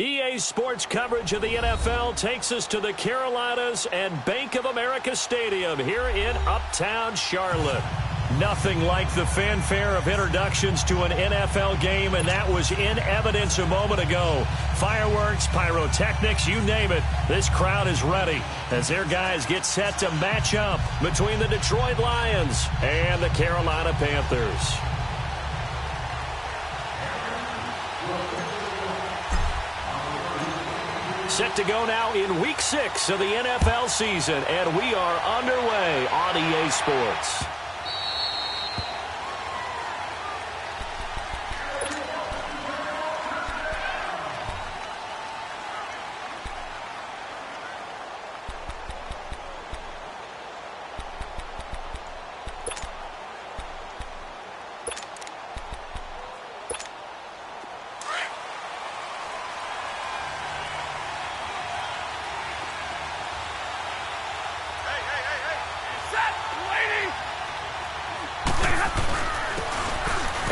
EA Sports coverage of the NFL takes us to the Carolinas and Bank of America Stadium here in Uptown Charlotte. Nothing like the fanfare of introductions to an NFL game, and that was in evidence a moment ago. Fireworks, pyrotechnics, you name it. This crowd is ready as their guys get set to match up between the Detroit Lions and the Carolina Panthers. Set to go now in Week 6 of the NFL season, and we are underway on EA Sports.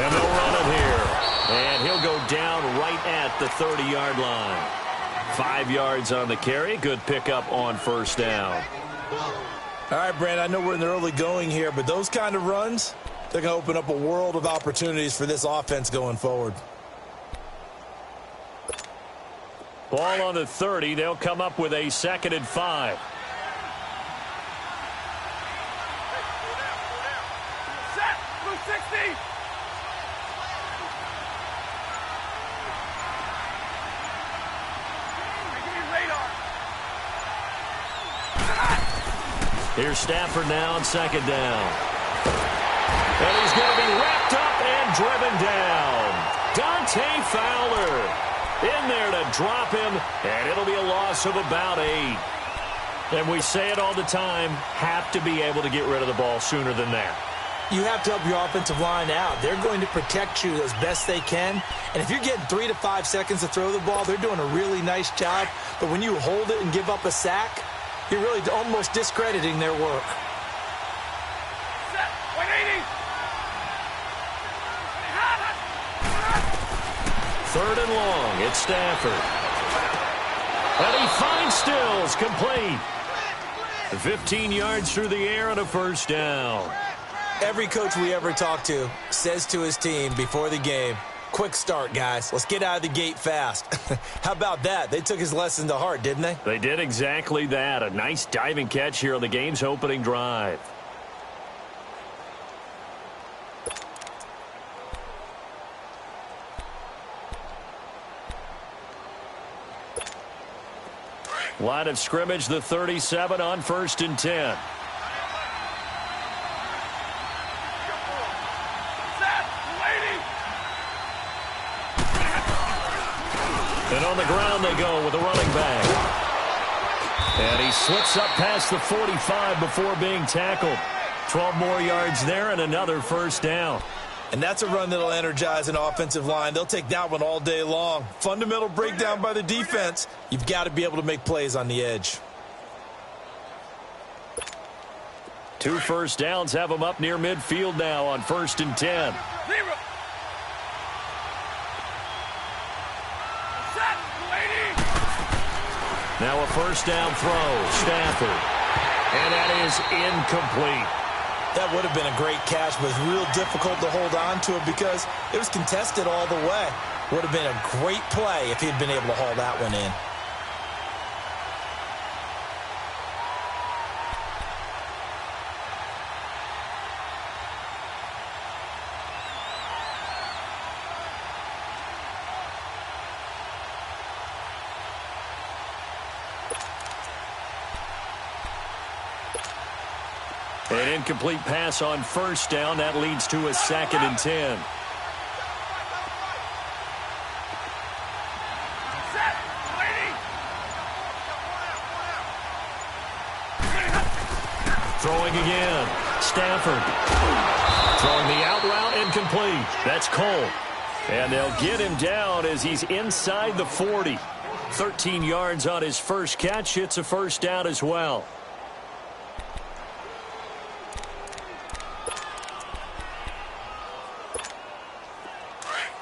And they'll run it here. And he'll go down right at the 30-yard line. 5 yards on the carry. Good pickup on first down. All right, Brandon, I know we're in the early going here, but those kind of runs, they're going to open up a world of opportunities for this offense going forward. Ball on the 30. They'll come up with a 2nd and 5. Here's Stafford now on 2nd down. And he's going to be wrapped up and driven down. Dante Fowler in there to drop him, and it'll be a loss of about 8. And we say it all the time, have to be able to get rid of the ball sooner than that. You have to help your offensive line out. They're going to protect you as best they can. And if you're getting 3 to 5 seconds to throw the ball, they're doing a really nice job. But when you hold it and give up a sack, you're really almost discrediting their work. Set, 180. 3rd and long. It's Stafford. And he finds Stills complete. 15 yards through the air and a first down. Every coach we ever talk to says to his team before the game, quick start, guys. Let's get out of the gate fast. How about that? They took his lesson to heart, didn't they? They did exactly that. A nice diving catch here on the game's opening drive. Line of scrimmage, the 37 on 1st and 10. And on the ground they go with a running back. And he slips up past the 45 before being tackled. 12 more yards there and another first down. And that's a run that'll energize an offensive line. They'll take that one all day long. Fundamental breakdown by the defense. You've got to be able to make plays on the edge. 2 first downs have them up near midfield now on 1st and 10. Now a first down throw, Stafford. And that is incomplete. That would have been a great catch, but it's real difficult to hold on to it because it was contested all the way. Would have been a great play if he'd been able to haul that one in. An incomplete pass on first down. That leads to a 2nd and 10. Throwing again. Stafford. Throwing the out route, incomplete. That's Cole. And they'll get him down as he's inside the 40. 13 yards on his first catch. It's a first down as well.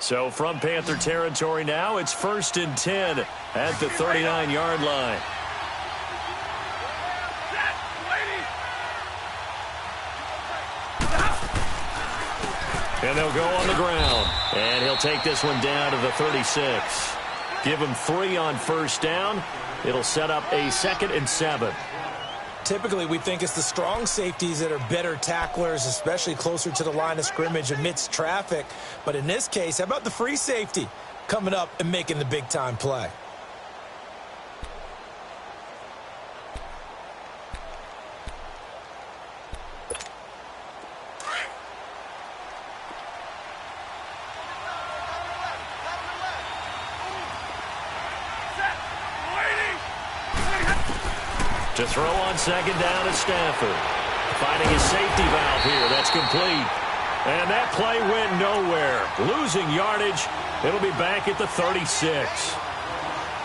So from Panther territory now, it's 1st and 10 at the 39-yard line. And they'll go on the ground. And he'll take this one down to the 36. Give him 3 on 1st down. It'll set up a 2nd and 7. Typically, we think it's the strong safeties that are better tacklers, especially closer to the line of scrimmage amidst traffic. But in this case, how about the free safety coming up and making the big-time play? To throw on 2nd down is Stafford. Finding his safety valve here. That's complete. And that play went nowhere. Losing yardage. It'll be back at the 36.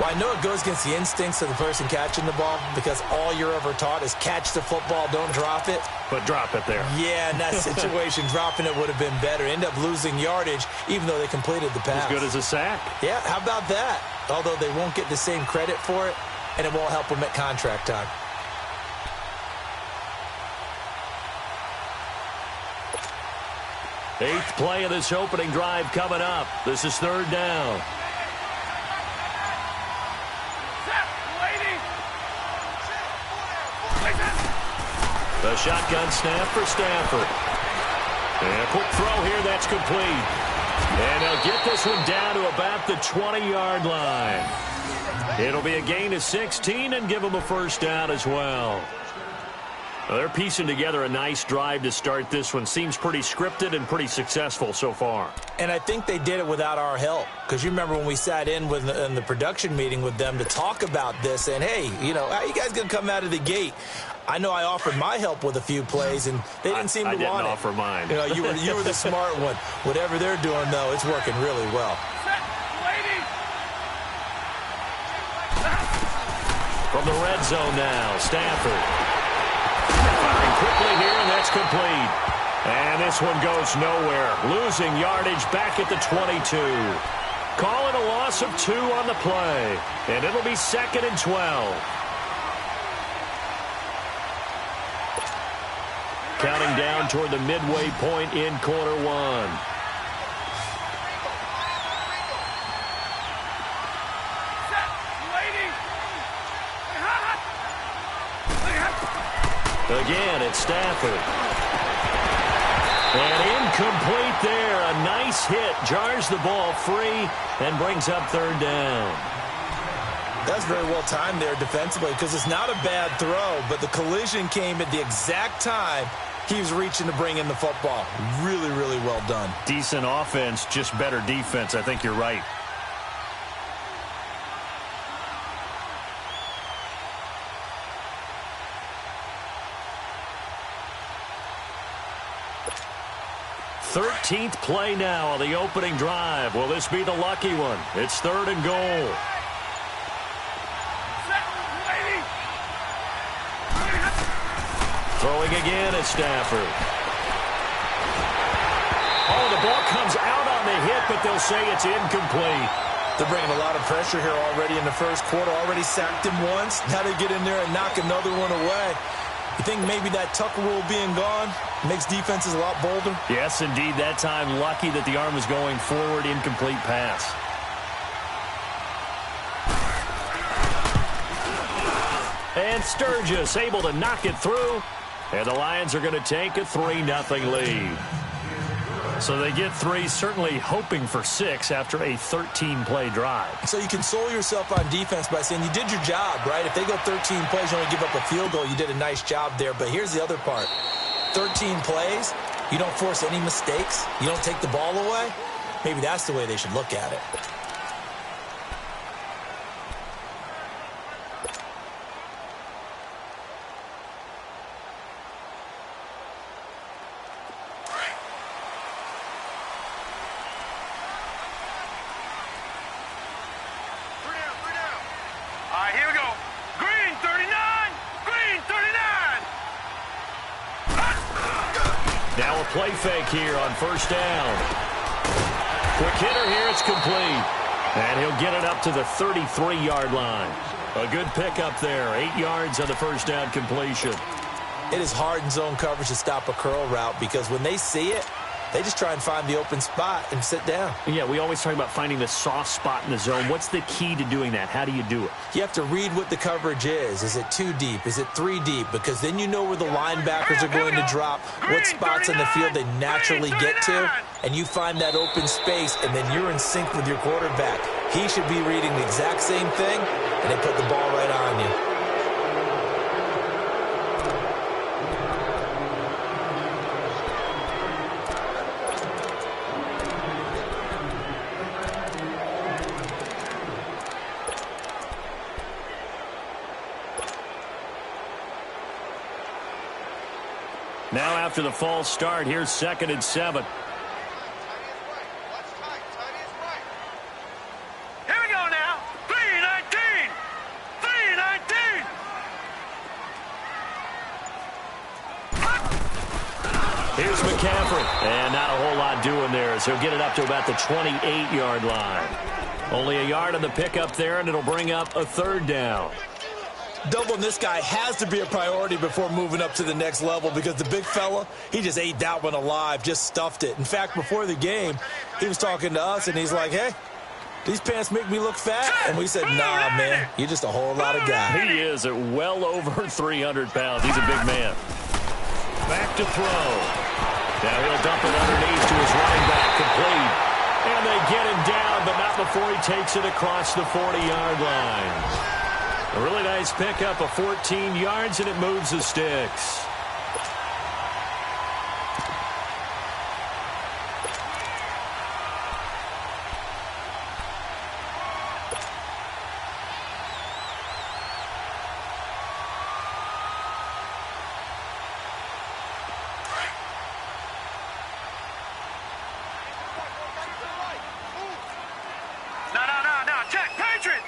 Well, I know it goes against the instincts of the person catching the ball because all you're ever taught is catch the football, don't drop it. But drop it there. Yeah, in that situation, dropping it would have been better. End up losing yardage even though they completed the pass. As good as a sack. Yeah, how about that? Although they won't get the same credit for it, and it won't help them at contract time. Eighth play of this opening drive coming up. This is 3rd down. The shotgun snap for Stafford. And a quick throw here, that's complete. And they'll get this one down to about the 20-yard line. It'll be a gain of 16 and give them a 1st down as well. Well, they're piecing together a nice drive to start this one. Seems pretty scripted and pretty successful so far. And I think they did it without our help. Because you remember when we sat in the production meeting with them to talk about this. And, hey, you know, how you guys going to come out of the gate? I know I offered my help with a few plays, and they didn't seem to want it. I didn't offer mine. You know, you were the smart one. Whatever they're doing, though, it's working really well. From the red zone now, Stafford. Firing quickly here, and that's complete. And this one goes nowhere. Losing yardage back at the 22. Calling a loss of 2 on the play. And it'll be 2nd and 12. Counting down toward the midway point in quarter 1. Again, it's Stafford. And incomplete there. A nice hit. Jars the ball free and brings up 3rd down. That's very well timed there defensively because it's not a bad throw, but the collision came at the exact time he was reaching to bring in the football. Really, really well done. Decent offense, just better defense. I think you're right. Thirteenth play now on the opening drive. Will this be the lucky one? It's 3rd and goal. Throwing again at Stafford. Oh, the ball comes out on the hit, but they'll say it's incomplete. They're bringing a lot of pressure here already in the first quarter. Already sacked him once. Now they get in there and knock another one away. You think maybe that Tucker rule being gone makes defenses a lot bolder? Yes, indeed. That time, lucky that the arm was going forward, incomplete pass. And Sturgis able to knock it through. And the Lions are going to take a 3-0 lead. So they get 3, certainly hoping for 6 after a 13-play drive. So you console yourself on defense by saying you did your job, right? If they go 13 plays, you only give up a field goal, you did a nice job there. But here's the other part. 13 plays, you don't force any mistakes, you don't take the ball away. Maybe that's the way they should look at it. Now a play fake here on 1st down. Quick hitter here. It's complete. And he'll get it up to the 33-yard line. A good pickup there. 8 yards on the first down completion. It is hard in zone coverage to stop a curl route because when they see it, they just try and find the open spot and sit down. Yeah, we always talk about finding the soft spot in the zone. What's the key to doing that? How do you do it? You have to read what the coverage is. Is it 2 deep? Is it 3 deep? Because then you know where the linebackers are going to drop, what spots on the field they naturally get to, and you find that open space, and then you're in sync with your quarterback. He should be reading the exact same thing, and they put the ball right on you. Now after the false start, here's 2nd and 7. Here we go now. 3-19. 3-19. Here's McCaffrey. And not a whole lot doing there, so he'll get it up to about the 28-yard line. Only a yard on the pickup there, and it'll bring up a 3rd down. Doubling this guy has to be a priority before moving up to the next level because the big fella, he just ate that one alive, just stuffed it. In fact, before the game, he was talking to us, and he's like, hey, these pants make me look fat. And we said, nah, man, you're just a whole lot of guy. He is at well over 300 pounds. He's a big man. Back to throw. Now he'll dump it underneath to his running back, complete. And they get him down, but not before he takes it across the 40-yard line. A really nice pickup of 14 yards, and it moves the sticks. No. Check. Patriot.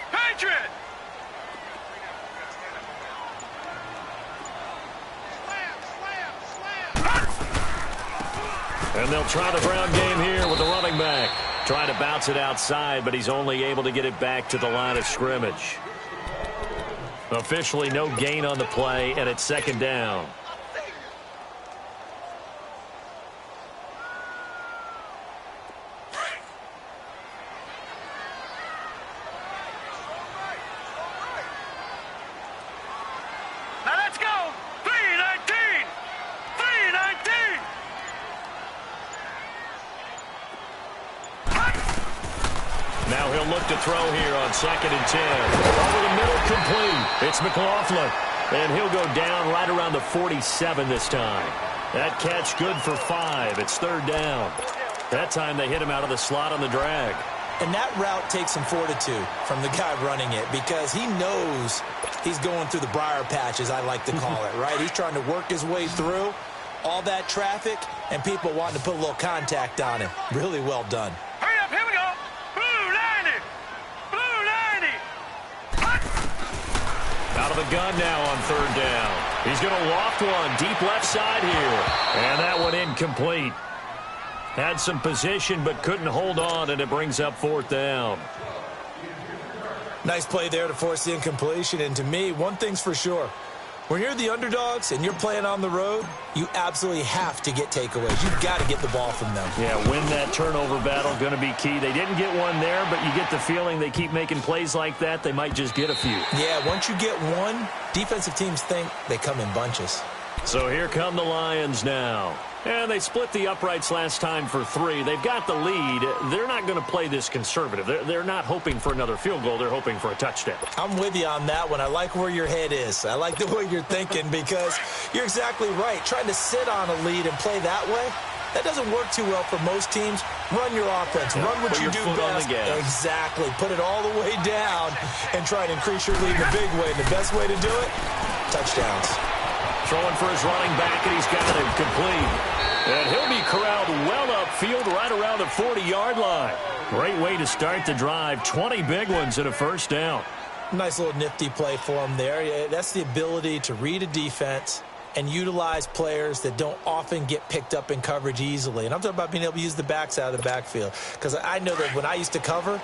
And they'll try the ground game here with the running back. Trying to bounce it outside, but he's only able to get it back to the line of scrimmage. Officially no gain on the play, and it's 2nd down. Now let's go. 3-19. 3-19. Now he'll look to throw here on 2nd and 10. Over the middle, complete. It's McLaughlin. And he'll go down right around the 47 this time. That catch good for 5. It's 3rd down. That time they hit him out of the slot on the drag. And that route takes some fortitude from the guy running it because he knows he's going through the briar patch, as I like to call it, right? He's trying to work his way through all that traffic and people wanting to put a little contact on him. Really well done. Hurry up. Here we go. Blue 90. Out of the gun now on 3rd down. He's going to loft one deep left side here. And that one incomplete. Had some position but couldn't hold on, and it brings up 4th down. Nice play there to force the incompletion. And to me, one thing's for sure. When you're the underdogs and you're playing on the road, you absolutely have to get takeaways. You've got to get the ball from them. Yeah, win that turnover battle, going to be key. They didn't get one there, but you get the feeling they keep making plays like that, they might just get a few. Yeah, once you get one, defensive teams think they come in bunches. So here come the Lions now. And they split the uprights last time for 3. They've got the lead. They're not going to play this conservative. They're not hoping for another field goal. They're hoping for a touchdown. I'm with you on that one. I like where your head is. I like the way you're thinking because you're exactly right. Trying to sit on a lead and play that way, that doesn't work too well for most teams. Run your offense. Run what you do best. Exactly. Put it all the way down and try to increase your lead in a big way. And the best way to do it, touchdowns. Throwing for his running back, and he's got it complete. And he'll be corralled well upfield right around the 40-yard line. Great way to start the drive. 20 big ones and a 1st down. Nice little nifty play for him there. Yeah, that's the ability to read a defense and utilize players that don't often get picked up in coverage easily. And I'm talking about being able to use the backs out of the backfield. Because I know that when I used to cover,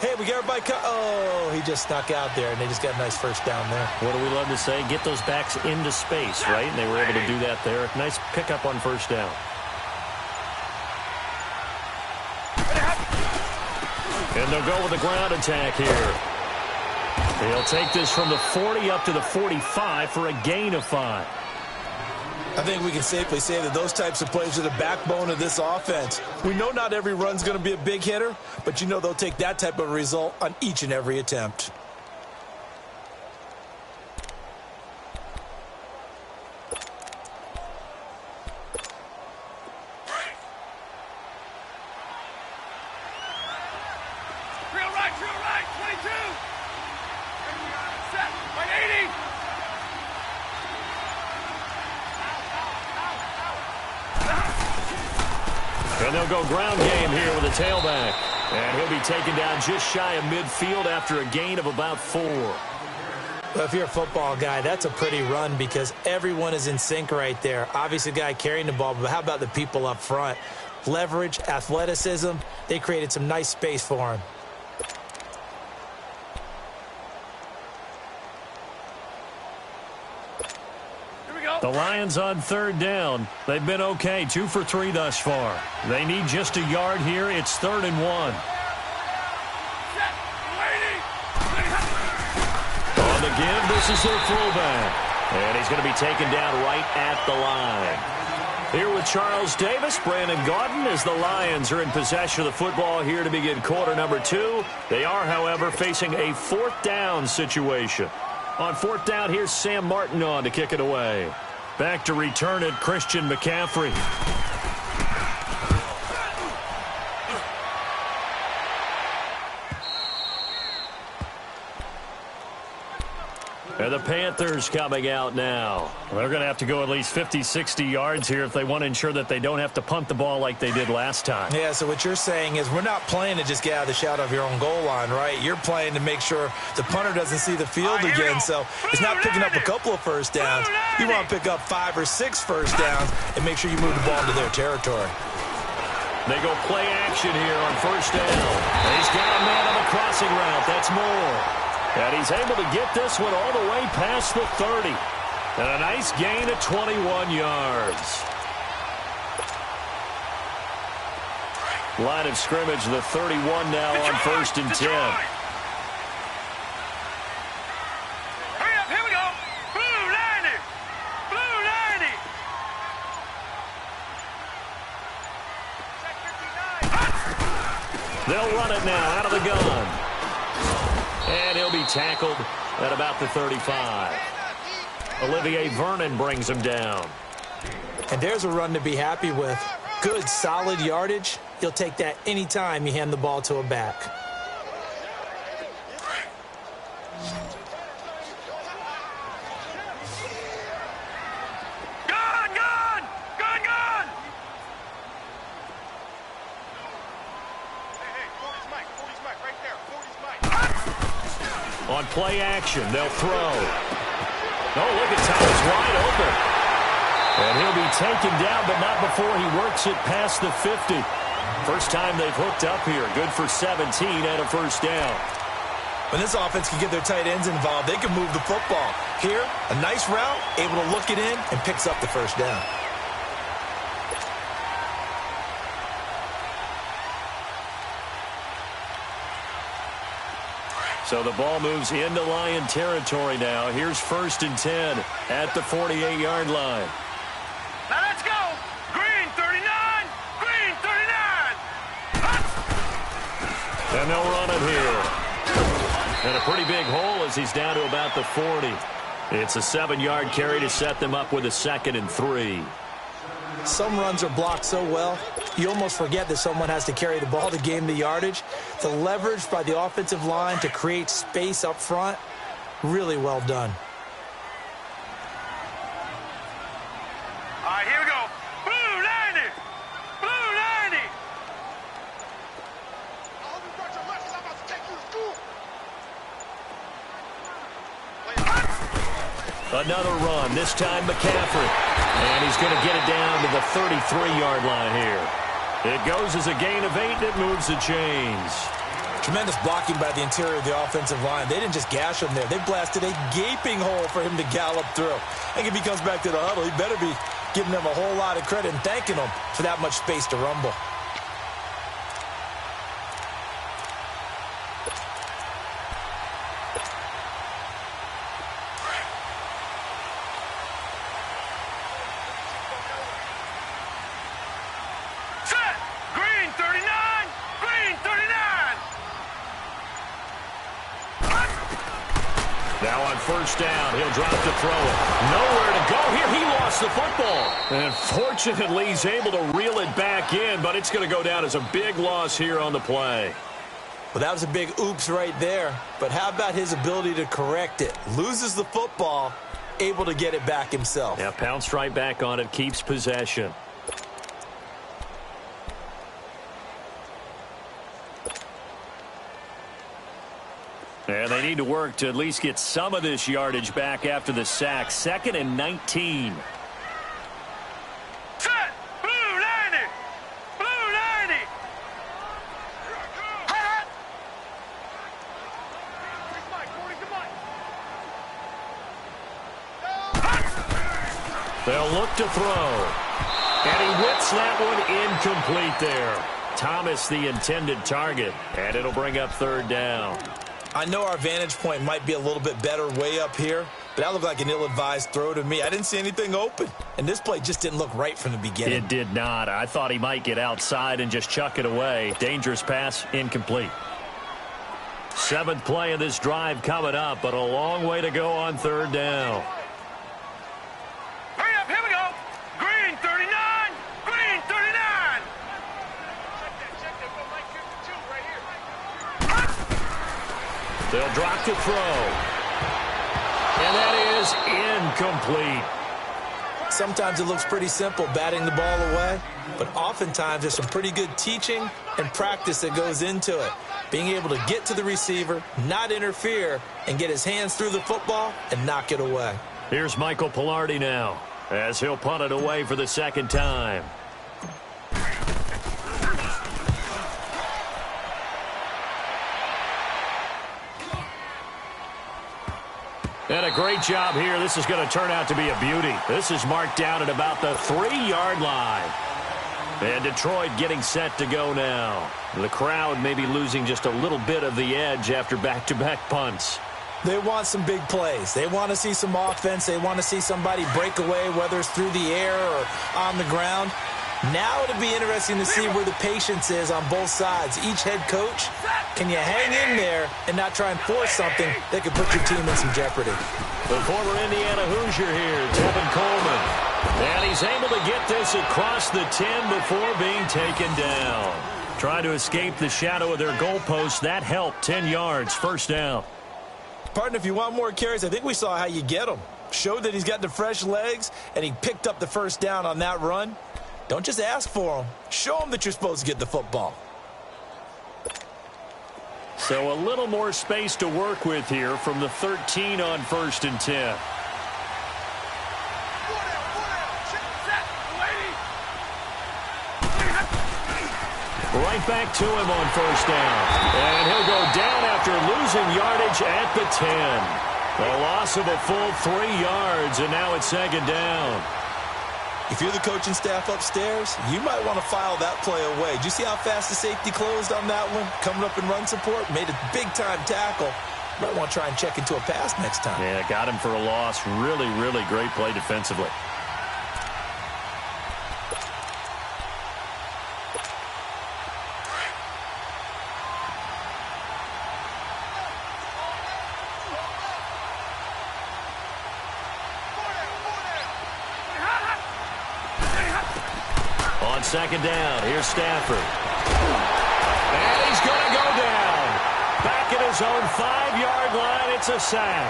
hey, we got everybody oh, he just snuck out there, and they just got a nice first down there. What do we love to say? Get those backs into space, right? And they were able to do that there. Nice pickup on first down. And they'll go with the ground attack here. He'll take this from the 40 up to the 45 for a gain of 5. I think we can safely say that those types of plays are the backbone of this offense. We know not every run's going to be a big hitter, but you know they'll take that type of result on each and every attempt. Drill right, 22. Set, by 80. And they'll go ground game here with a tailback. And he'll be taken down just shy of midfield after a gain of about 4. Well, if you're a football guy, that's a pretty run because everyone is in sync right there. Obviously, the guy carrying the ball, but how about the people up front? Leverage, athleticism, they created some nice space for him. The Lions on third down. They've been okay, 2 for 3 thus far. They need just a yard here. It's 3rd and 1. On the give, this is their fullback. And he's going to be taken down right at the line. Here with Charles Davis, Brandon Gaudin, as the Lions are in possession of the football here to begin quarter number 2. They are, however, facing a 4th down situation. On 4th down, here's Sam Martin on to kick it away. Back to return it, Christian McCaffrey. And the Panthers coming out now. They're going to have to go at least 50, 60 yards here if they want to ensure that they don't have to punt the ball like they did last time. Yeah, so what you're saying is we're not playing to just get out of the shadow of your own goal line, right? You're playing to make sure the punter doesn't see the field again. So it's not picking up a couple of first downs. You want to pick up 5 or 6 first downs and make sure you move the ball into their territory. They go play action here on first down. And he's got a man on the crossing route. That's Moore. And he's able to get this one all the way past the 30. And a nice gain of 21 yards. Line of scrimmage, the 31 now on 1st and 10. Hurry up, here we go. Blue 90. Blue 90. Check 59. They'll run it now out of the gun. And he'll be tackled at about the 35. Olivier Vernon brings him down. And there's a run to be happy with. Good, solid yardage. You'll take that anytime you hand the ball to a back. On play action, they'll throw. Oh, look at Thomas wide open. And he'll be taken down, but not before he works it past the 50. First time they've hooked up here. Good for 17 and a first down. When this offense can get their tight ends involved, they can move the football. Here, a nice route, able to look it in, and picks up the first down. So the ball moves into Lion territory now. Here's 1st and 10 at the 48-yard line. Now let's go. Green 39. Green 39. And they'll run it here. And a pretty big hole as he's down to about the 40. It's a 7-yard carry to set them up with a 2nd and 3. Some runs are blocked so well, you almost forget that someone has to carry the ball to gain the yardage. The leverage by the offensive line to create space up front, really well done. All right, here we go. Blue 90. Blue 90. I hope you brought your lunch because I'm about to take you to school. Another run, this time McCaffrey. And he's going to get it down to the 33-yard line here. It goes as a gain of 8, and it moves the chains. Tremendous blocking by the interior of the offensive line. They didn't just gash him there. They blasted a gaping hole for him to gallop through. I think if he comes back to the huddle, he better be giving them a whole lot of credit and thanking them for that much space to rumble. Set! Green 39! Green 39! Now on first down, he'll drop to throw it. Nowhere to go here. He lost the football. And fortunately, he's able to reel it back in, but it's going to go down as a big loss here on the play. Well, that was a big oops right there. But how about his ability to correct it? Loses the football, able to get it back himself. Yeah, pounced right back on it, keeps possession. And they need to work to at least get some of this yardage back after the sack. 2nd and 19. Set! Blue 90! Blue 90! They'll look to throw. And he whips that one incomplete there. Thomas the intended target. And it'll bring up 3rd down. I know our vantage point might be a little bit better way up here, but that looked like an ill-advised throw to me. I didn't see anything open, and this play just didn't look right from the beginning. It did not. I thought he might get outside and just chuck it away. Dangerous pass, incomplete. 7th play of this drive coming up, but a long way to go on 3rd down. Hurry up, here we go! Green 39! Green 39! Check that, go Mike 52 right here. They'll drop to throw. And that is incomplete. Sometimes it looks pretty simple, batting the ball away, but oftentimes there's some pretty good teaching and practice that goes into it. Being able to get to the receiver, not interfere, and get his hands through the football and knock it away. Here's Michael Pilardi now, as he'll punt it away for the 2nd time. And a great job here. This is going to turn out to be a beauty. This is marked down at about the 3-yard line. And Detroit getting set to go now. The crowd may be losing just a little bit of the edge after back-to-back punts. They want some big plays. They want to see some offense. They want to see somebody break away, whether it's through the air or on the ground. Now it'll be interesting to see where the patience is on both sides. Each head coach, can you hang in there and not try and force something that could put your team in some jeopardy? The former Indiana Hoosier here, Tevin Coleman. And he's able to get this across the 10 before being taken down. Trying to escape the shadow of their goalpost. That helped. 10 yards, 1st down. Partner, if you want more carries, I think we saw how you get them. Showed that he's got the fresh legs, and he picked up the 1st down on that run. Don't just ask for them. Show them that you're supposed to get the football. So a little more space to work with here from the 13 on 1st and 10. Right back to him on 1st down. And he'll go down after losing yardage at the 10. A loss of a full 3 yards, and now it's 2nd down. If you're the coaching staff upstairs, you might want to file that play away. Did you see how fast the safety closed on that one? Coming up in run support, made a big-time tackle. Might want to try and check into a pass next time. Yeah, got him for a loss. Really, really great play defensively. On 2nd down, here's Stafford. And he's going to go down. Back at his own 5-yard line, it's a sack.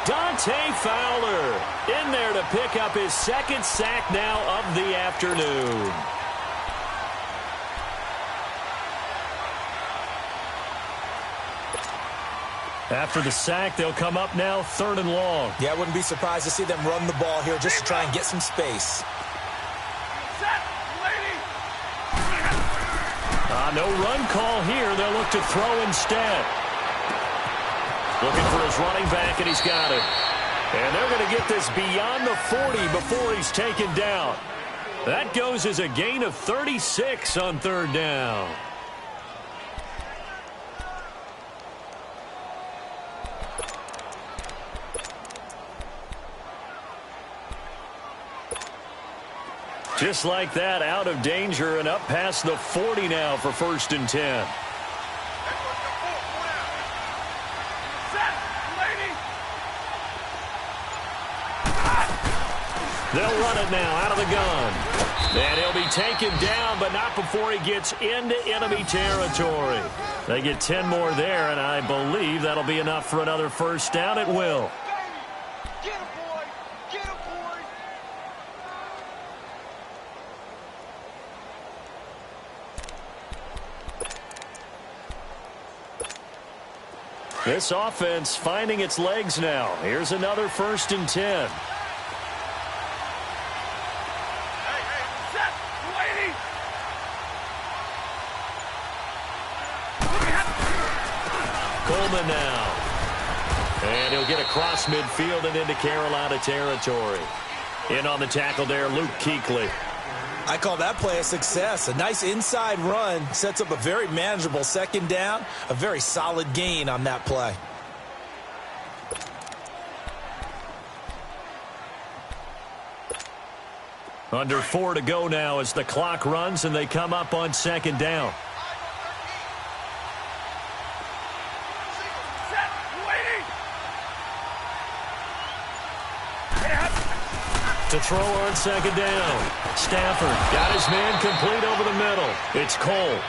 Dante Fowler in there to pick up his 2nd sack now of the afternoon. After the sack, they'll come up now 3rd and long. Yeah, I wouldn't be surprised to see them run the ball here just to try and get some space. No run call here. They'll look to throw instead. Looking for his running back, and he's got it. And they're going to get this beyond the 40 before he's taken down. That goes as a gain of 36 on 3rd down. Just like that, out of danger and up past the 40 now for 1st and 10. They'll run it now out of the gun. And he'll be taken down, but not before he gets into enemy territory. They get 10 more there, and I believe that'll be enough for another 1st down. It will. Get him, boy! Get him, boy! This offense finding its legs now. Here's another 1st and 10. Coleman now. And he'll get across midfield and into Carolina territory. In on the tackle there, Luke Kuechly. I call that play a success. A nice inside run sets up a very manageable 2nd down. A very solid gain on that play. Under 4 to go now as the clock runs and they come up on 2nd down. To throw on 2nd down. Stafford got his man complete over the middle. It's Cole.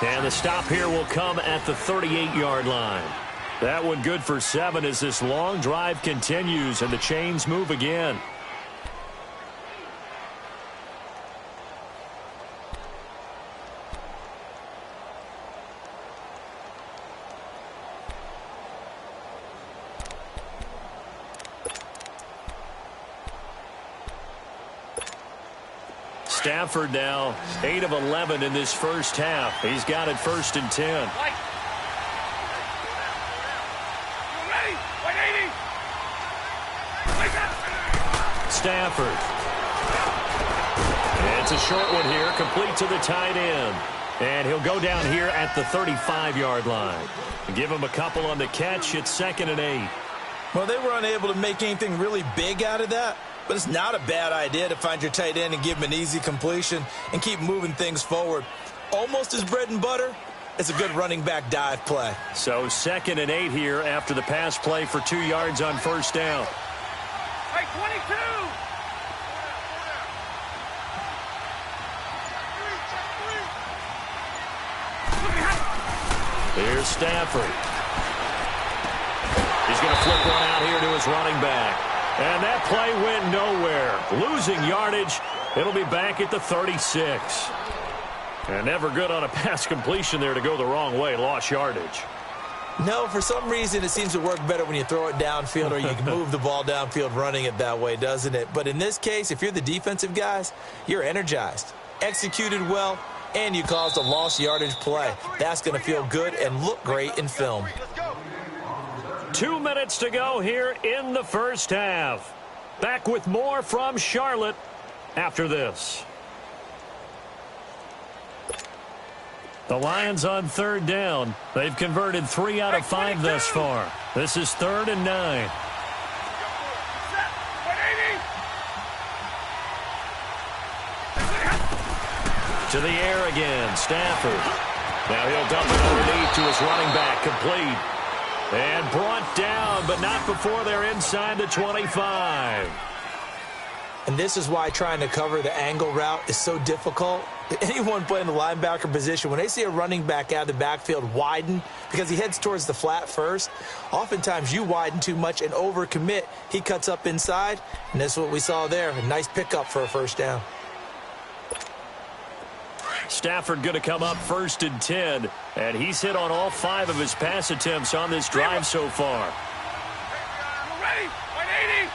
And the stop here will come at the 38-yard line. That one good for 7 as this long drive continues and the chains move again. Stafford now 8 of 11 in this 1st half. He's got it 1st and 10. Stafford. And it's a short one here, complete to the tight end. And he'll go down here at the 35-yard line. Give him a couple on the catch. It's 2nd and 8. Well, they were unable to make anything really big out of that. But it's not a bad idea to find your tight end and give him an easy completion and keep moving things forward. Almost his bread and butter. It's a good running back dive play. So 2nd and 8 here after the pass play for 2 yards on 1st down. Hey, 22! Here's Stafford. He's going to flip one out here to his running back. And that play went nowhere. Losing yardage. It'll be back at the 36. And never good on a pass completion there to go the wrong way. Lost yardage. No, for some reason it seems to work better when you throw it downfield or you can move the ball downfield running it that way, doesn't it? But in this case, if you're the defensive guys, you're energized, executed well, and you caused a lost yardage play. That's going to feel good and look great in film. 2 minutes to go here in the 1st half. Back with more from Charlotte after this. The Lions on 3rd down. They've converted 3 out of 5 thus far. This is 3rd and 9. To the air again, Stafford. Now he'll dump it underneath to his running back, complete. And brought down, but not before they're inside the 25. And this is why trying to cover the angle route is so difficult. Anyone playing the linebacker position, when they see a running back out of the backfield widen because he heads towards the flat first, oftentimes you widen too much and overcommit. He cuts up inside, and that's what we saw there. A nice pickup for a 1st down. Stafford going to come up 1st and 10, and he's hit on all 5 of his pass attempts on this drive so far. Ready? 180.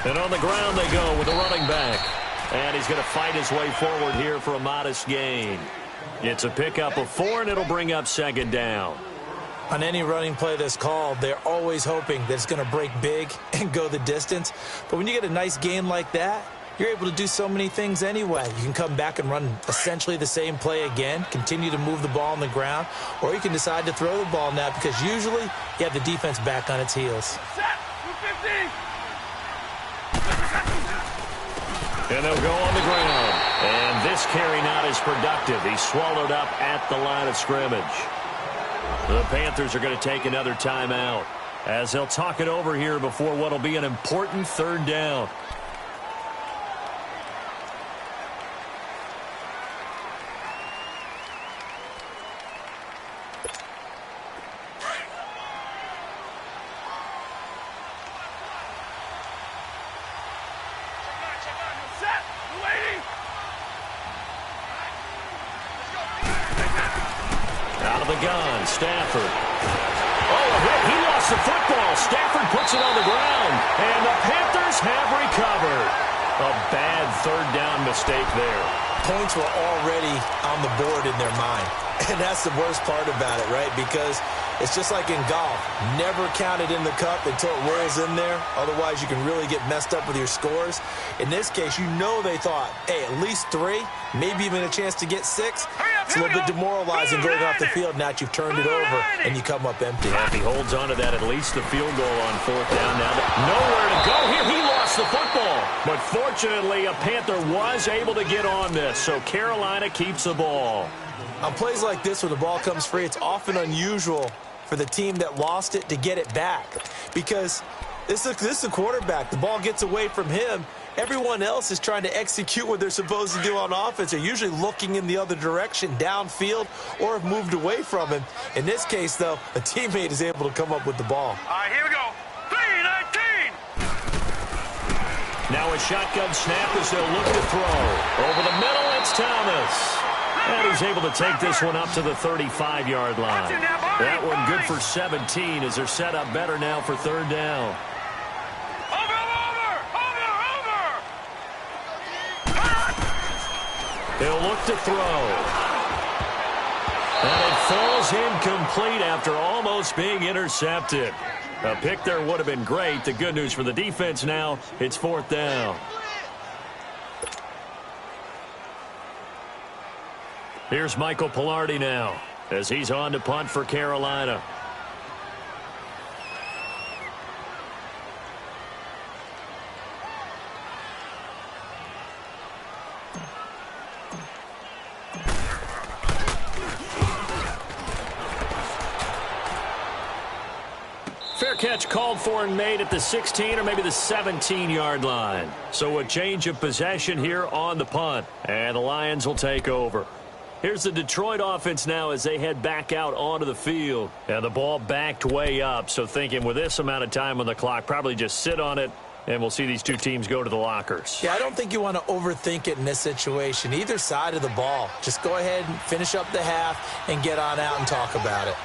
And on the ground they go with the running back. And he's going to fight his way forward here for a modest gain. It's a pickup of 4, and it'll bring up 2nd down. On any running play that's called, they're always hoping that it's going to break big and go the distance. But when you get a nice gain like that, you're able to do so many things anyway. You can come back and run essentially the same play again, continue to move the ball on the ground, or you can decide to throw the ball now because usually you have the defense back on its heels. Set. 250. And they'll go on the ground. And this carry not as productive. He's swallowed up at the line of scrimmage. The Panthers are going to take another timeout as they'll talk it over here before what will be an important 3rd down. Stafford. Oh, a hit. He lost the football. Stafford puts it on the ground. And the Panthers have recovered. A bad 3rd down mistake there. Points were already on the board in their mind. And that's the worst part about it, right? Because it's just like in golf. Never count it in the cup until it rolls in there. Otherwise, you can really get messed up with your scores. In this case, you know they thought, hey, at least 3, maybe even a chance to get 6. It's a little bit demoralizing going off the field. Now you've turned it over, and you come up empty. If he holds on to that, at least the field goal on 4th down. Now nowhere to go here. He lost the football. But fortunately, a Panther was able to get on this, so Carolina keeps the ball. On plays like this where the ball comes free, it's often unusual for the team that lost it to get it back. Because this is a quarterback. The ball gets away from him. Everyone else is trying to execute what they're supposed to do on offense. They're usually looking in the other direction, downfield, or have moved away from him. In this case, though, a teammate is able to come up with the ball. All right, here we go. 319. Now a shotgun snap as they'll look to throw. Over the middle, it's Thomas. And he's able to take this one up to the 35-yard line. That one good for 17 as they're set up better now for 3rd down. He'll look to throw. And it falls incomplete after almost being intercepted. A pick there would have been great. The good news for the defense now, it's 4th down. Here's Michael Pilardi now as he's on to punt for Carolina. Fair catch called for and made at the 16 or maybe the 17-yard line. So a change of possession here on the punt. And the Lions will take over. Here's the Detroit offense now as they head back out onto the field. And the ball backed way up. So thinking with this amount of time on the clock, probably just sit on it. And we'll see these two teams go to the lockers. Yeah, I don't think you want to overthink it in this situation. Either side of the ball. Just go ahead and finish up the half and get on out and talk about it.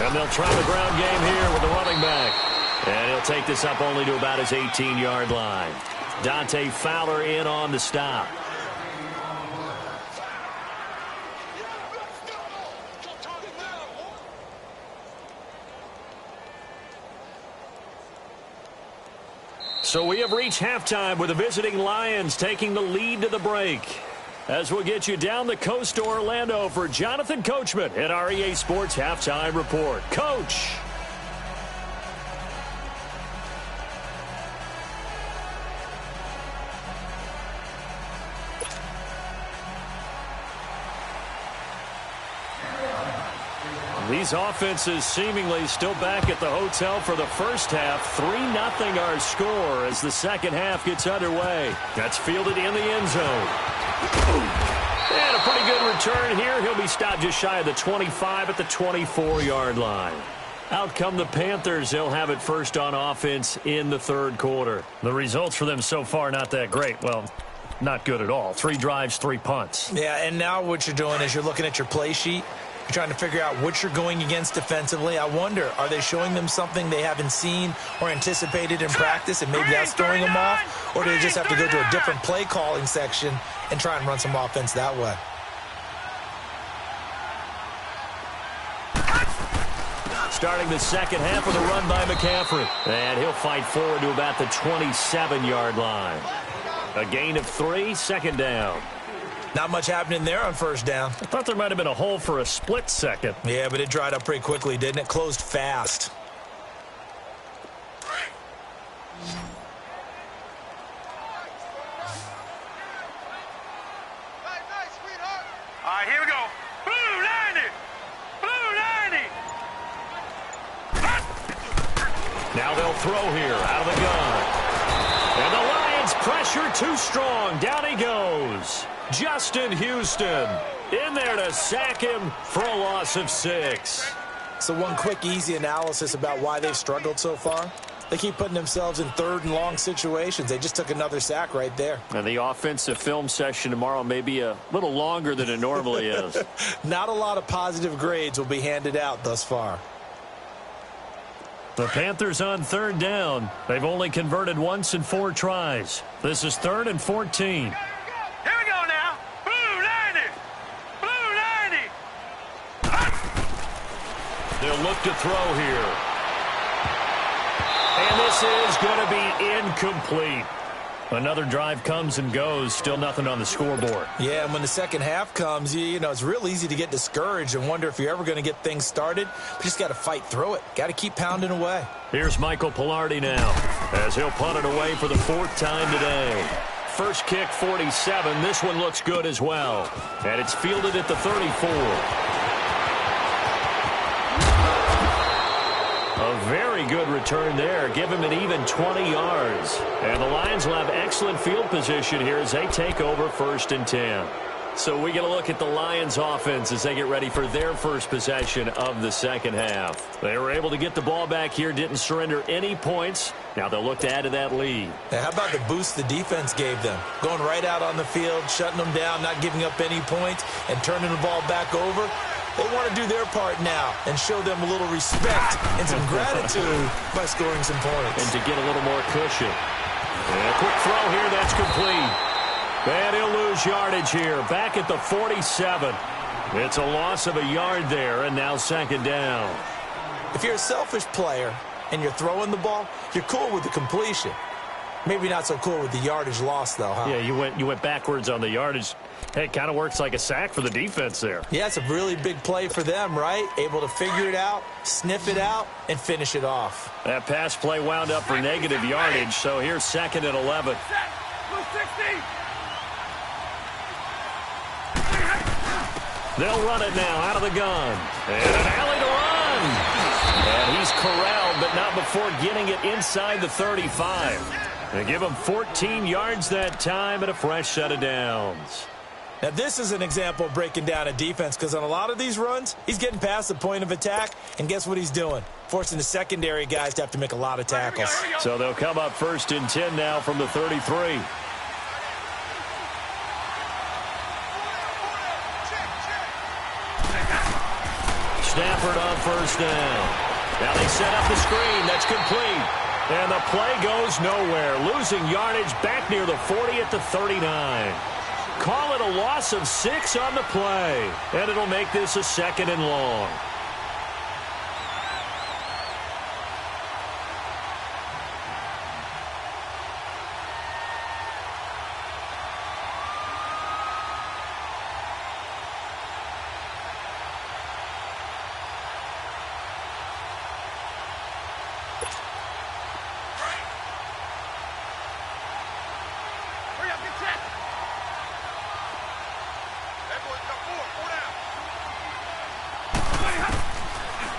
And they'll try the ground game here with the running back. And he'll take this up only to about his 18-yard line. Dante Fowler in on the stop. So we have reached halftime with the visiting Lions taking the lead to the break. As we'll get you down the coast to Orlando for Jonathan Coachman at our EA Sports Halftime Report. Coach. These offenses seemingly still back at the hotel for the first half. 3-0 our score as the second half gets underway. That's fielded in the end zone. And a pretty good return here. He'll be stopped just shy of the 25 at the 24-yard line. Out come the Panthers. They'll have it first on offense in the third quarter. The results for them so far not that great. Well, not good at all. 3 drives, 3 punts. Yeah, and now what you're doing is you're looking at your play sheet. You're trying to figure out what you're going against defensively. I wonder, are they showing them something they haven't seen or anticipated in practice, and maybe that's throwing them off? Or do they just have to go to a different play calling section and try and run some offense that way? Starting the second half with a run by McCaffrey. And he'll fight forward to about the 27-yard line. A gain of 3, second down. Not much happening there on first down. I thought there might have been a hole for a split second. Yeah, but it dried up pretty quickly, didn't it? Closed fast. All right, here we go. Blue 90. Blue 90. Now they'll throw here out of the gun. And the Lions pressure too strong. Down he goes. Justin Houston in there to sack him for a loss of 6. So one quick, easy analysis about why they've struggled so far. They keep putting themselves in third and long situations. They just took another sack right there. And the offensive film session tomorrow may be a little longer than it normally is. Not a lot of positive grades will be handed out thus far. The Panthers on third down. They've only converted once in 4 tries. This is 3rd and 14. Here we go now. Blue 90. Blue 90. They'll look to throw here. And this is going to be incomplete. Another drive comes and goes. Still nothing on the scoreboard. Yeah, and when the second half comes, you know, it's real easy to get discouraged and wonder if you're ever going to get things started. But just got to fight through it. Got to keep pounding away. Here's Michael Pilardi now as he'll punt it away for the 4th time today. First kick, 47. This one looks good as well. And it's fielded at the 34. A very good return there. Give him an even 20 yards. And the Lions will have excellent field position here as they take over 1st and 10. So we get a look at the Lions offense as they get ready for their first possession of the second half. They were able to get the ball back here, didn't surrender any points. Now they'll look to add to that lead. Now, how about the boost the defense gave them? Going right out on the field, shutting them down, not giving up any points, and turning the ball back over. They want to do their part now and show them a little respect and some gratitude by scoring some points. And to get a little more cushion. And a quick throw here, that's complete. And he'll lose yardage here, back at the 47. It's a loss of a yard there, and now second down. If you're a selfish player and you're throwing the ball, you're cool with the completion. Maybe not so cool with the yardage loss, though, huh? Yeah, you went backwards on the yardage. Hey, it kind of works like a sack for the defense there. Yeah, it's a really big play for them, right? Able to figure it out, sniff it out, and finish it off. That pass play wound up for negative yardage, so here's 2nd and 11. They'll run it now out of the gun. And an alley to run. And he's corralled, but not before getting it inside the 35. They give him 14 yards that time and a fresh set of downs. Now, this is an example of breaking down a defense because on a lot of these runs, he's getting past the point of attack, and guess what he's doing? Forcing the secondary guys to have to make a lot of tackles. So they'll come up 1st and 10 now from the 33. Stafford on 1st down. Now they set up the screen. That's complete. And the play goes nowhere. Losing yardage back near the 40 at the 39. Call it a loss of 6 on the play. And it'll make this a 2nd and long.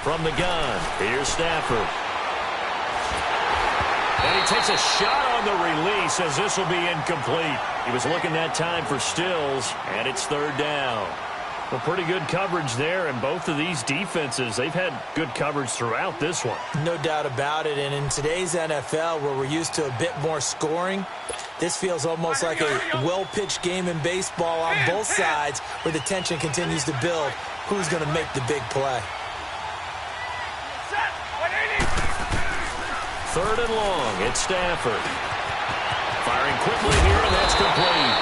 From the gun, here's Stafford. And he takes a shot on the release as this will be incomplete. He was looking that time for Stills, and it's 3rd down. Well, pretty good coverage there, and both of these defenses, they've had good coverage throughout this one. No doubt about it, and in today's NFL, where we're used to a bit more scoring, this feels almost like a well-pitched game in baseball on both sides where the tension continues to build. Who's going to make the big play? Third and long, it's Stafford. Firing quickly here, and that's complete.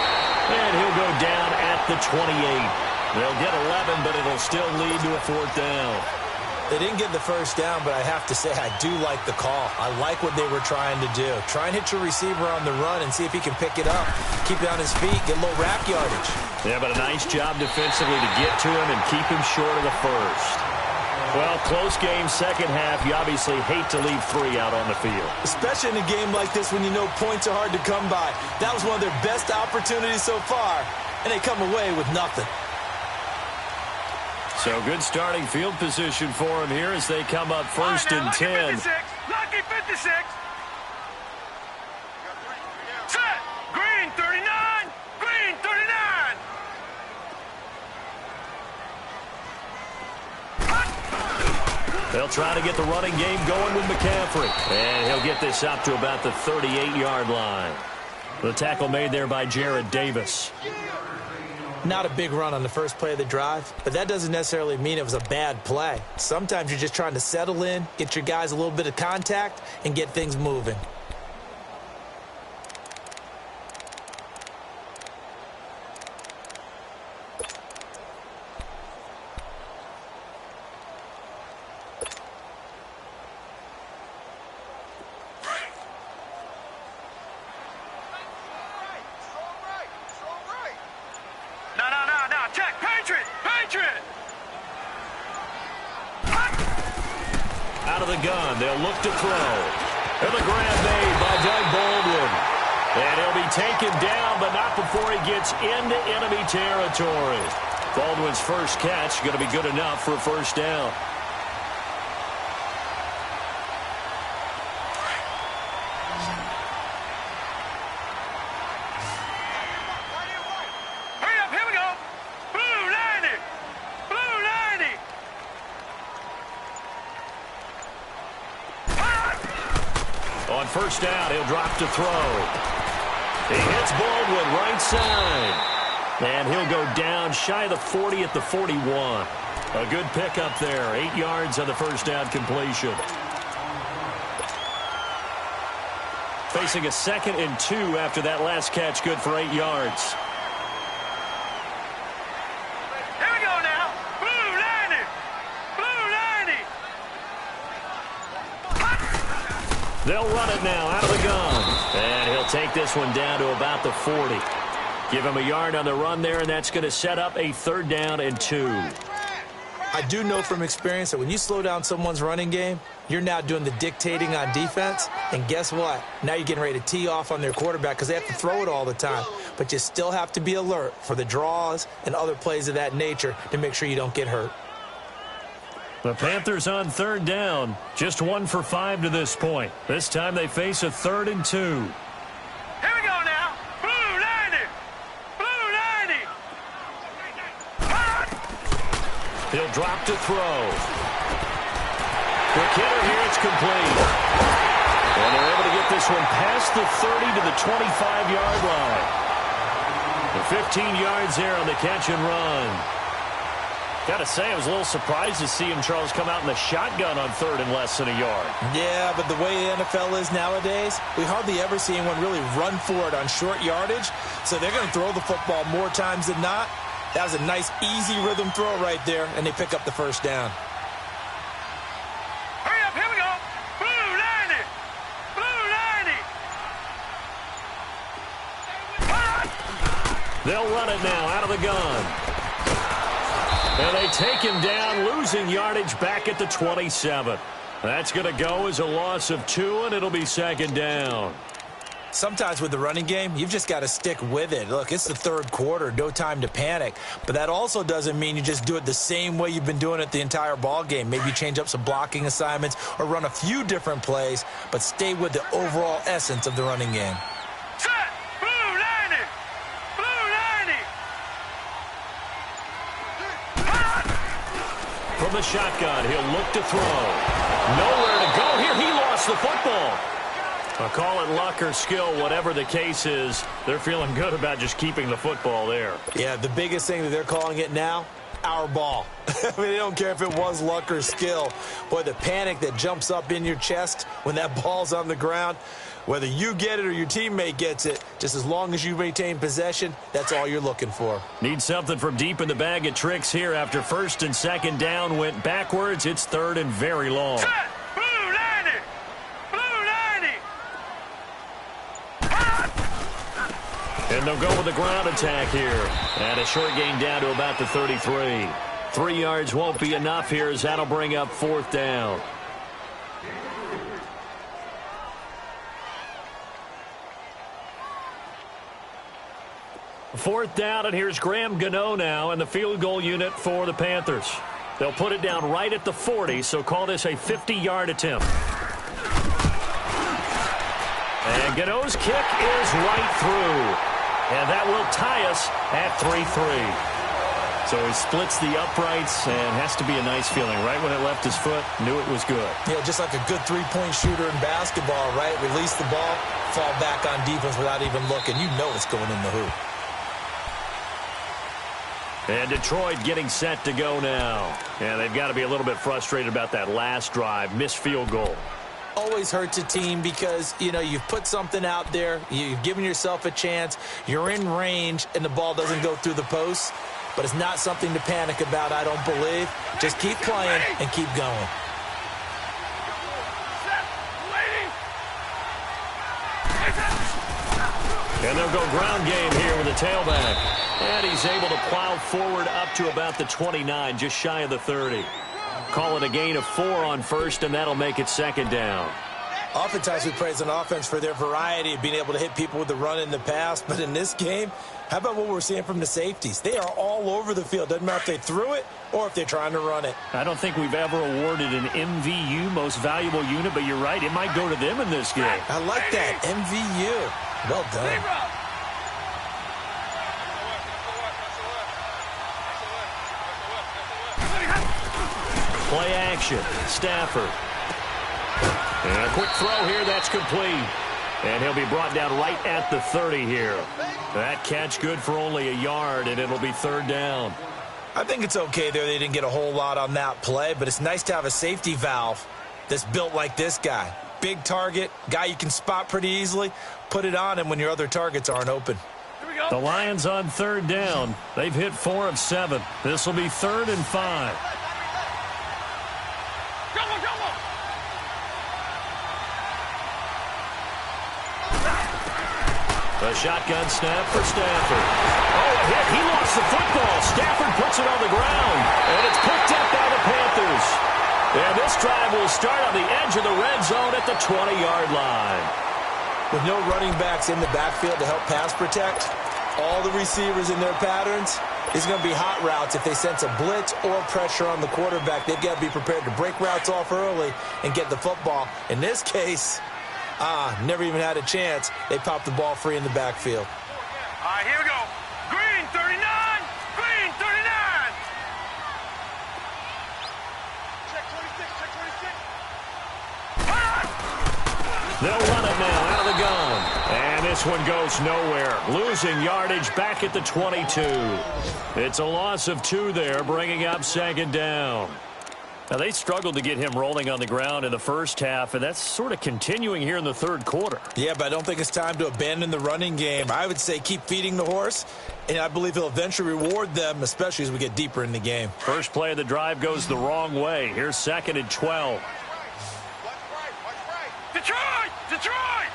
And he'll go down at the 28. They'll get 11, but it'll still lead to a fourth down. They didn't get the first down, but I have to say I do like the call. I like what they were trying to do. Try and hit your receiver on the run and see if he can pick it up. Keep it on his feet, get a little rack yardage. Yeah, but a nice job defensively to get to him and keep him short of the first. Well, close game, second half. You obviously hate to leave 3 out on the field. Especially in a game like this when you know points are hard to come by. That was one of their best opportunities so far, and they come away with nothing. So good starting field position for him here as they come up first and 10. Lucky 56. Set. Green 39. Green 39. They'll try to get the running game going with McCaffrey. And he'll get this up to about the 38-yard line. The tackle made there by Jared Davis. Not a big run on the first play of the drive, but that doesn't necessarily mean it was a bad play. Sometimes you're just trying to settle in, get your guys a little bit of contact, and get things moving. Out of the gun, they'll look to throw. And the grab made by Doug Baldwin. And he'll be taken down, but not before he gets into enemy territory. Baldwin's first catch going to be good enough for a first down. On first down, he'll drop to throw. He hits Baldwin right side. And he'll go down shy of the 40 at the 41. A good pickup there. 8 yards on the first down completion. Facing a 2nd and 2 after that last catch. Good for 8 yards. Here we go now. Blue 90. Blue 90. They'll run it now out of the gun. And he'll take this one down to about the 40. Give him a yard on the run there, and that's going to set up a 3rd down and 2. I do know from experience that when you slow down someone's running game, you're now doing the dictating on defense. And guess what? Now you're getting ready to tee off on their quarterback because they have to throw it all the time. But you still have to be alert for the draws and other plays of that nature to make sure you don't get hurt. The Panthers on 3rd down. Just 1 for 5 to this point. This time they face a 3rd and 2. Here we go now. Blue 90. Blue 90. He'll drop to throw. Quick hitter here. It's complete. And they're able to get this one past the 30 to the 25-yard line. The 15 yards there on the catch and run. Got to say, I was a little surprised to see him, Charles, come out in the shotgun on 3rd and less than a yard. Yeah, but the way the NFL is nowadays, we hardly ever see anyone really run for it on short yardage. So they're going to throw the football more times than not. That was a nice, easy rhythm throw right there, and they pick up the first down. Hurry up, here we go. Blue 90. Blue 90. They'll run it now out of the gun. And they take him down, losing yardage back at the 27. That's going to go as a loss of 2, and it'll be 2nd down. Sometimes with the running game, you've just got to stick with it. Look, it's the 3rd quarter, no time to panic. But that also doesn't mean you just do it the same way you've been doing it the entire ball game. Maybe change up some blocking assignments or run a few different plays, but stay with the overall essence of the running game. Set. Blue 90. Blue 90. from the shotgun. He'll look to throw. Nowhere to go here. He lost the football. I'll call it luck or skill, whatever the case is. They're feeling good about just keeping the football there. Yeah, the biggest thing that they're calling it now, our ball. I mean, they don't care if it was luck or skill. Boy, the panic that jumps up in your chest when that ball's on the ground, whether you get it or your teammate gets it, just as long as you maintain possession, that's all you're looking for. Need something from deep in the bag of tricks here after first and second down went backwards. It's third and very long. Set! Blue 90! Blue 90! And they'll go with the ground attack here. And a short gain down to about the 33. 3 yards won't be enough here as that'll bring up fourth down. Fourth down, and here's Graham Gano now in the field goal unit for the Panthers. They'll put it down right at the 40, so call this a 50-yard attempt. And Gano's kick is right through. And that will tie us at 3-3. So he splits the uprights, and has to be a nice feeling. Right when it left his foot, knew it was good. Yeah, just like a good three-point shooter in basketball, right? Release the ball, fall back on defense without even looking. You know it's going in the hoop. And Detroit getting set to go now. And they've got to be a little bit frustrated about that last drive. Missed field goal. Always hurts a team because, you know, you've put something out there. You've given yourself a chance. You're in range, and the ball doesn't go through the post. But it's not something to panic about, I don't believe. Just keep playing and keep going. And they'll go ground game here with a tailback. And he's able to plow forward up to about the 29, just shy of the 30. Call it a gain of 4 on first, and that'll make it second down. Oftentimes we praise an offense for their variety of being able to hit people with the run in the pass. But in this game, how about what we're seeing from the safeties? They are all over the field. Doesn't matter if they threw it or if they're trying to run it. I don't think we've ever awarded an MVU, most valuable unit, but you're right. It might go to them in this game. I like that. MVU. Well done. Play action. Stafford. And a quick throw here. That's complete. And he'll be brought down right at the 30 here. That catch good for only a yard, and it'll be third down. I think it's okay there. They didn't get a whole lot on that play, but it's nice to have a safety valve that's built like this guy. Big target, guy you can spot pretty easily. Put it on him when your other targets aren't open. The Lions on third down. They've hit 4 of 7. This will be 3rd and 5. A shotgun snap for Stafford. Oh, a hit. He lost the football. Stafford puts it on the ground. And it's picked up by the Panthers. And this drive will start on the edge of the red zone at the 20-yard line. With no running backs in the backfield to help pass protect, all the receivers in their patterns, it's going to be hot routes. If they sense a blitz or pressure on the quarterback, they've got to be prepared to break routes off early and get the football. In this case, never even had a chance. They popped the ball free in the backfield. All right, here we go. Green 39. Green 39. Check 26. Check 26. They'll run it now out of the gun. And this one goes nowhere. Losing yardage back at the 22. It's a loss of 2 there, bringing up second down. Now, they struggled to get him rolling on the ground in the first half, and that's sort of continuing here in the third quarter. Yeah, but I don't think it's time to abandon the running game. I would say keep feeding the horse, and I believe he'll eventually reward them, especially as we get deeper in the game. First play of the drive goes the wrong way. Here's 2nd and 12. Detroit! Detroit!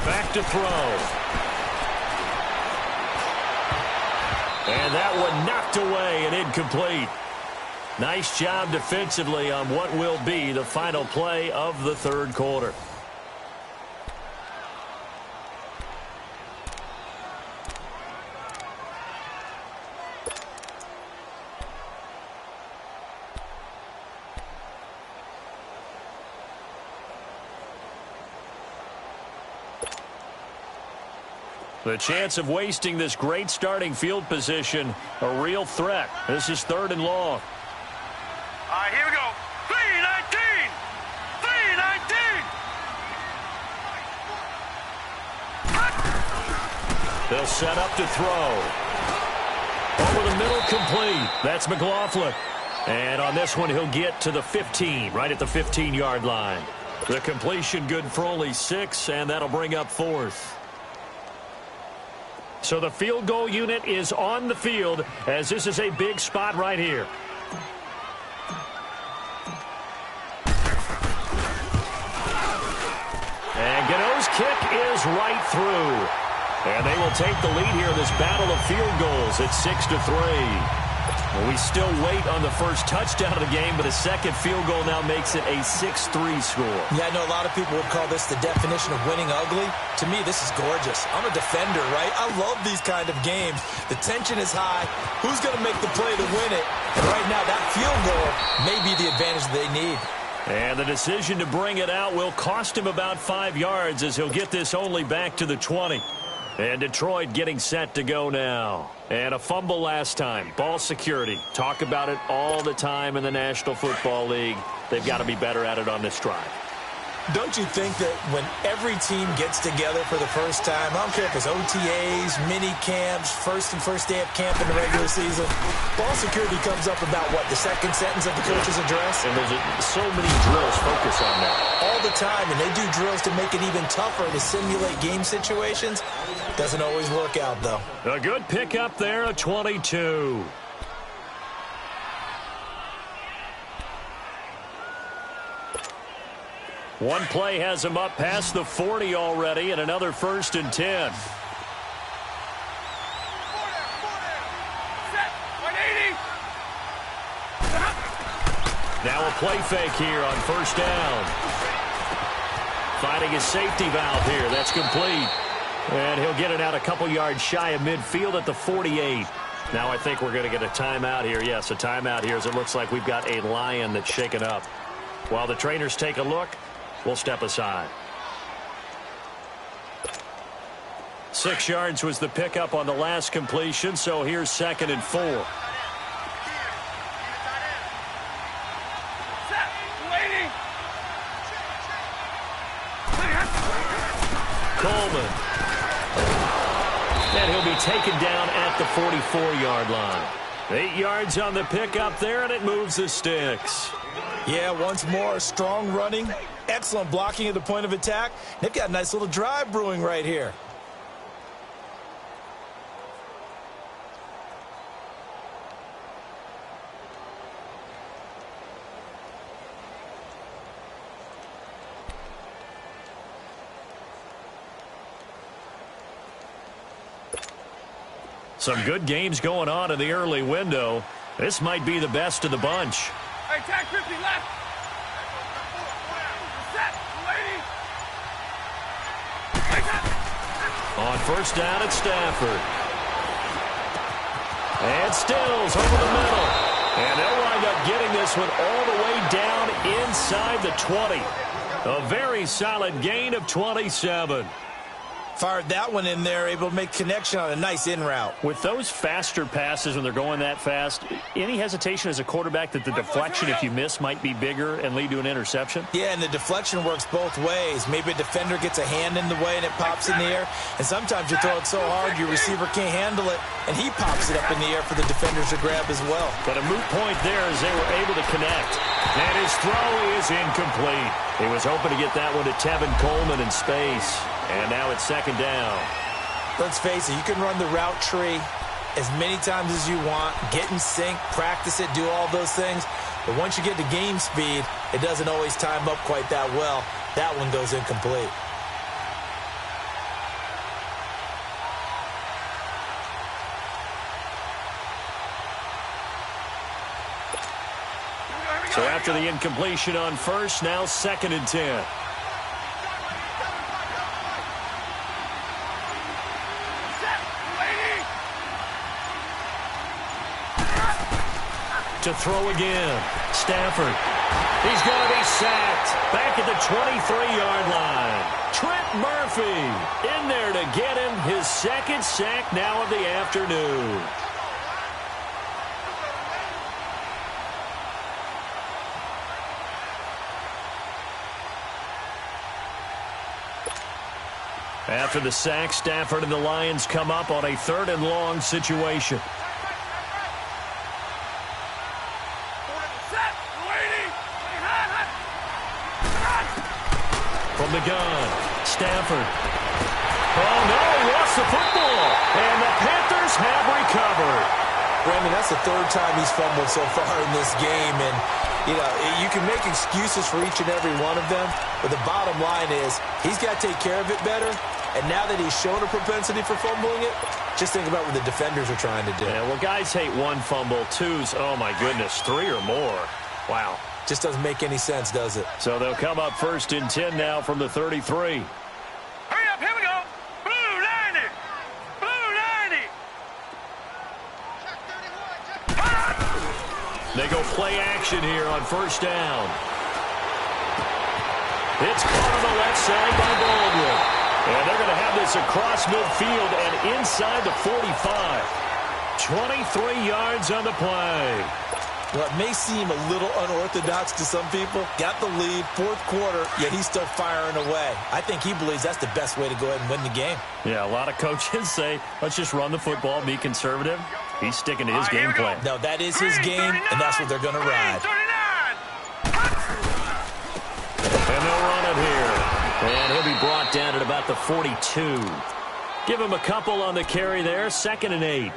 Back to throw. And that one knocked away and incomplete. Nice job defensively on what will be the final play of the third quarter. The chance of wasting this great starting field position, a real threat. This is 3rd and long. All right, here we go. 3-19! 3-19! They'll set up to throw. Over the middle, complete. That's McLaughlin. And on this one, he'll get to the 15, right at the 15-yard line. The completion good for only 6, and that'll bring up 4th. So the field goal unit is on the field, as this is a big spot right here. And Gano's kick is right through. And they will take the lead here in this battle of field goals at 6-3. Well, we still wait on the first touchdown of the game, but a second field goal now makes it a 6-3 score. Yeah, I know a lot of people would call this the definition of winning ugly. To me, this is gorgeous. I'm a defender, right? I love these kind of games. The tension is high. Who's going to make the play to win it? And right now, that field goal may be the advantage they need. And the decision to bring it out will cost him about 5 yards as he'll get this only back to the 20. And Detroit getting set to go now. And a fumble last time. Ball security. Talk about it all the time in the National Football League. They've got to be better at it on this drive. Don't you think that when every team gets together for the first time, I don't care if it's OTAs, mini camps, first day of camp in the regular season, ball security comes up about what, the second sentence of the coach's address? And there's so many drills focus on that. All the time, and they do drills to make it even tougher to simulate game situations. Doesn't always work out, though. A good pickup there, a 22. One play has him up past the 40 already, and another 1st and 10. Now a play fake here on 1st down. Finding his safety valve here. That's complete. And he'll get it out a couple yards shy of midfield at the 48. Now I think we're going to get a timeout here. Yes, a timeout here as it looks like we've got a lion that's shaken up. While the trainers take a look, we'll step aside. 6 yards was the pickup on the last completion, so here's 2nd and 4. Coleman. And he'll be taken down at the 44-yard line. 8 yards on the pickup there, and it moves the sticks. Yeah, once more, strong running, excellent blocking at the point of attack. They've got a nice little drive brewing right here. Some good games going on in the early window. This might be the best of the bunch. Hey, tag 50 left. Set, On 1st down at Stafford. And Stills over the middle. And they'll wind up getting this one all the way down inside the 20. A very solid gain of 27. Fired that one in there, able to make connection on a nice in route. With those faster passes when they're going that fast, any hesitation as a quarterback that the deflection, if you miss, might be bigger and lead to an interception? Yeah, and the deflection works both ways. Maybe a defender gets a hand in the way and it pops in the air. And sometimes you throw it so hard your receiver can't handle it, and he pops it up in the air for the defenders to grab as well. But a moot point there as they were able to connect. And his throw is incomplete. He was hoping to get that one to Tevin Coleman in space. And now it's 2nd down. Let's face it, you can run the route tree as many times as you want, get in sync, practice it, do all those things. But once you get to game speed, it doesn't always time up quite that well. That one goes incomplete. So after the incompletion on 1st, now 2nd and 10. To throw again. Stafford. He's going to be sacked. Back at the 23-yard line. Trent Murphy in there to get him his second sack now of the afternoon. After the sack, Stafford and the Lions come up on a 3rd and long situation. From the gun, Stafford. Oh, no, lost the football. And the Panthers have recovered. Brandon, that's the 3rd time he's fumbled so far in this game. And, you know, you can make excuses for each and every one of them. But the bottom line is he's got to take care of it better. And now that he's shown a propensity for fumbling it, just think about what the defenders are trying to do. Yeah, well, guys hate 1 fumble, 2's, oh, my goodness, 3 or more. Wow. Just doesn't make any sense, does it? So they'll come up 1st and 10 now from the 33. Hurry up, here we go. Blue 90. Blue 90. They go play action here on 1st down. It's caught on the left side by Baldwin. And they're going to have this across midfield and inside the 45. 23 yards on the play. Well, it may seem a little unorthodox to some people. Got the lead, 4th quarter, yet he's still firing away. I think he believes that's the best way to go ahead and win the game. Yeah, a lot of coaches say, let's just run the football, be conservative. He's sticking to his game plan. No, that is his game, and that's what they're going to ride. And they'll run it here. And he'll be brought down at about the 42. Give him a couple on the carry there. 2nd and 8.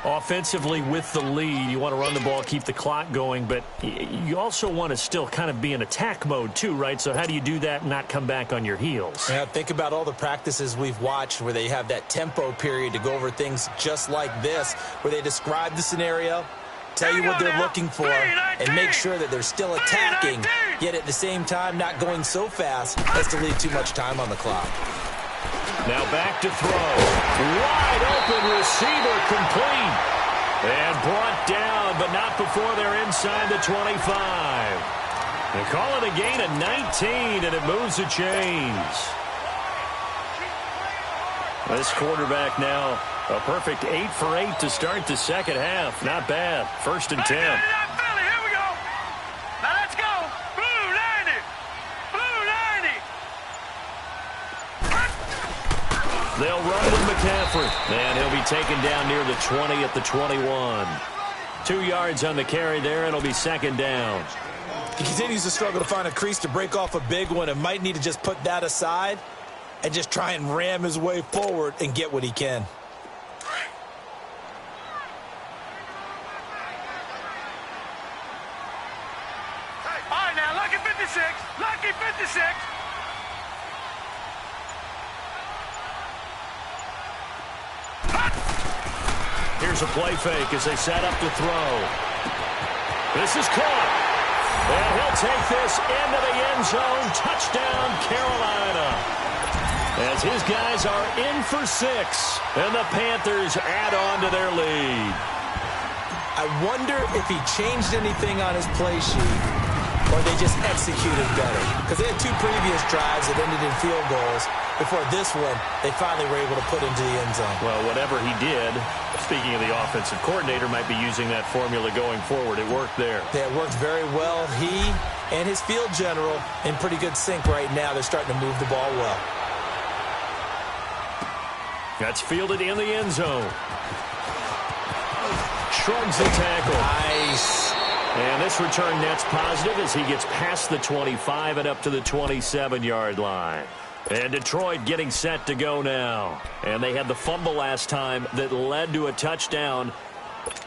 Offensively with the lead, you want to run the ball, keep the clock going, but you also want to still kind of be in attack mode too, right? So how do you do that and not come back on your heels? Yeah, think about all the practices we've watched where they have that tempo period to go over things just like this, where they describe the scenario, tell you what they're looking for, and make sure that they're still attacking, yet at the same time not going so fast as to leave too much time on the clock. Now back to throw. Wide open receiver complete. And brought down, but not before they're inside the 25. They call it a gain of 19, and it moves the chains. This quarterback now, a perfect 8 for 8 to start the 2nd half. Not bad. 1st and 10. They'll run with McCaffrey. And he'll be taken down near the 20 at the 21. 2 yards on the carry there, and it'll be 2nd down. He continues to struggle to find a crease to break off a big one and might need to just put that aside and just try and ram his way forward and get what he can. All right, now, lucky 56. Lucky 56. Here's a play fake as they set up to throw. This is caught. And he'll take this into the end zone. Touchdown, Carolina. As his guys are in for 6. And the Panthers add on to their lead. I wonder if he changed anything on his play sheet or they just executed better. Because they had 2 previous drives that ended in field goals. Before this one, they finally were able to put into the end zone. Well, whatever he did, speaking of the offensive coordinator, might be using that formula going forward. It worked there. Yeah, it worked very well. He and his field general in pretty good sync right now. They're starting to move the ball well. That's fielded in the end zone. Shrugs the tackle. Nice. And this return net's positive as he gets past the 25 and up to the 27-yard line. And Detroit getting set to go now. And they had the fumble last time that led to a touchdown.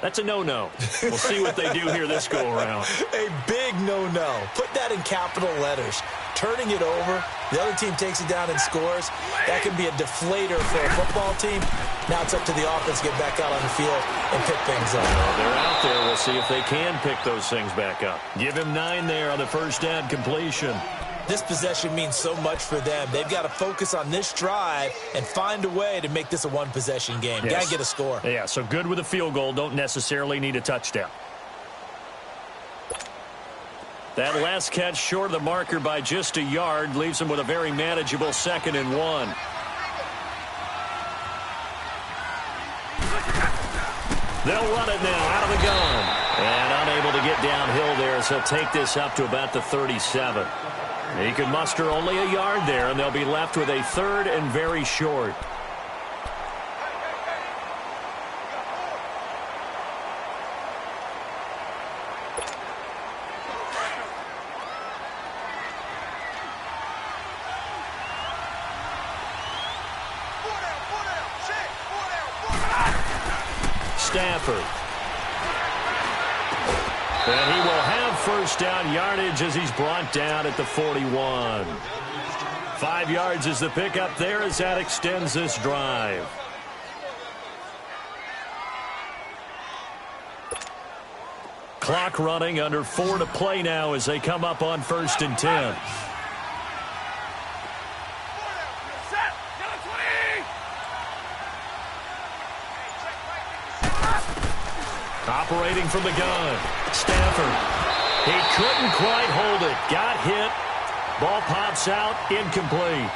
That's a no-no. We'll see what they do here this go-around. A big no-no. Put that in capital letters. Turning it over, the other team takes it down and scores. That can be a deflator for a football team. Now it's up to the offense to get back out on the field and pick things up. Well, they're out there. We'll see if they can pick those things back up. Give him 9 there on the 1st down completion. This possession means so much for them. They've got to focus on this drive and find a way to make this a one-possession game. Yes. Got to get a score. Yeah, so good with a field goal. Don't necessarily need a touchdown. That last catch short of the marker by just a yard leaves him with a very manageable 2nd and 1. They'll run it now out of the gun. And unable to get downhill there, so take this up to about the 37. He could muster only a yard there, and they'll be left with a 3rd and very short. Stafford. And he will have first down yardage as he's brought down at the 41. 5 yards is the pickup there as that extends this drive. Clock running, under 4 to play now as they come up on 1st and 10. Operating from the gun, Stafford. He couldn't quite hold it. Got hit. Ball pops out, incomplete.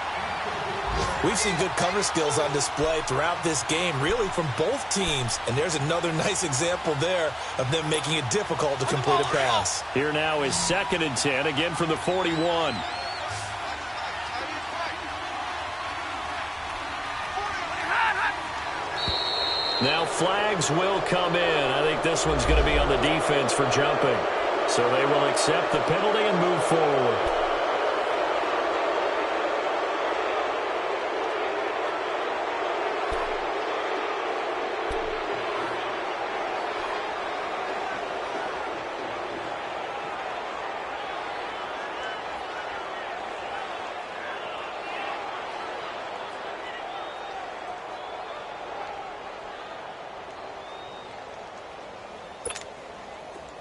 We've seen good cover skills on display throughout this game, really from both teams. And there's another nice example there of them making it difficult to complete a pass. Here now is 2nd and 10, again from the 41. Now flags will come in. I think this one's going to be on the defense for jumping. So they will accept the penalty and move forward.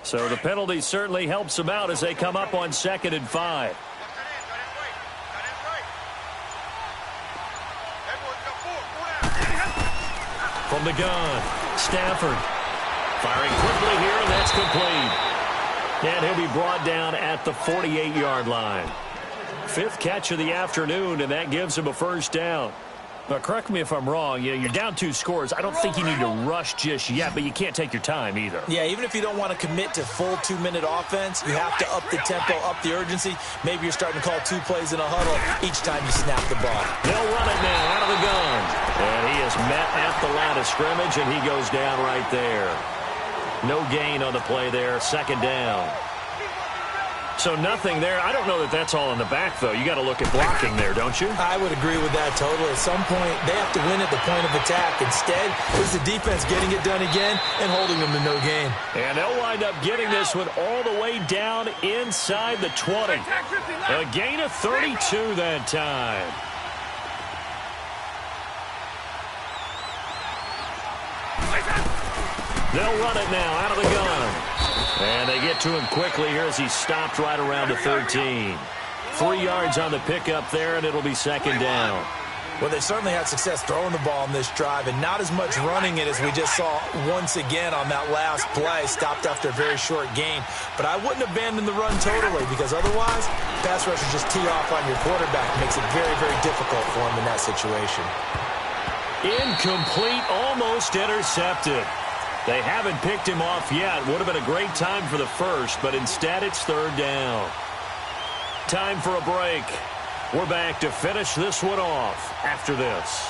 So the penalty certainly helps them out as they come up on 2nd and 5. From the gun, Stafford. Firing quickly here, and that's complete. And he'll be brought down at the 48-yard line. 5th catch of the afternoon, and that gives him a first down. Now, correct me if I'm wrong. You're down 2 scores. I don't think you need to rush just yet, but you can't take your time either. Yeah, even if you don't want to commit to full 2-minute offense, you have to up the tempo, up the urgency. Maybe you're starting to call 2 plays in a huddle each time you snap the ball. They'll run it now out of the gun. And he is met at the line of scrimmage, and he goes down right there. No gain on the play there, 2nd down. So nothing there. I don't know that that's all in the back, though. You got to look at blocking there, don't you? I would agree with that totally. At some point, they have to win at the point of attack. Instead, it was the defense getting it done again and holding them to no gain. And they'll wind up getting this one all the way down inside the 20. A gain of 32 that time. They'll run it now out of the gun. And they get to him quickly here as he's stopped right around the 13. 3 yards on the pickup there, and it'll be 2nd down. Well, they certainly had success throwing the ball in this drive, and not as much running it as we just saw once again on that last play. Stopped after a very short gain. But I wouldn't abandon the run totally, because otherwise, pass rushers just tee off on your quarterback. Makes it very, very difficult for him in that situation. Incomplete, almost intercepted. They haven't picked him off yet. Would have been a great time for the first, but instead it's 3rd down. Time for a break. We're back to finish this one off after this.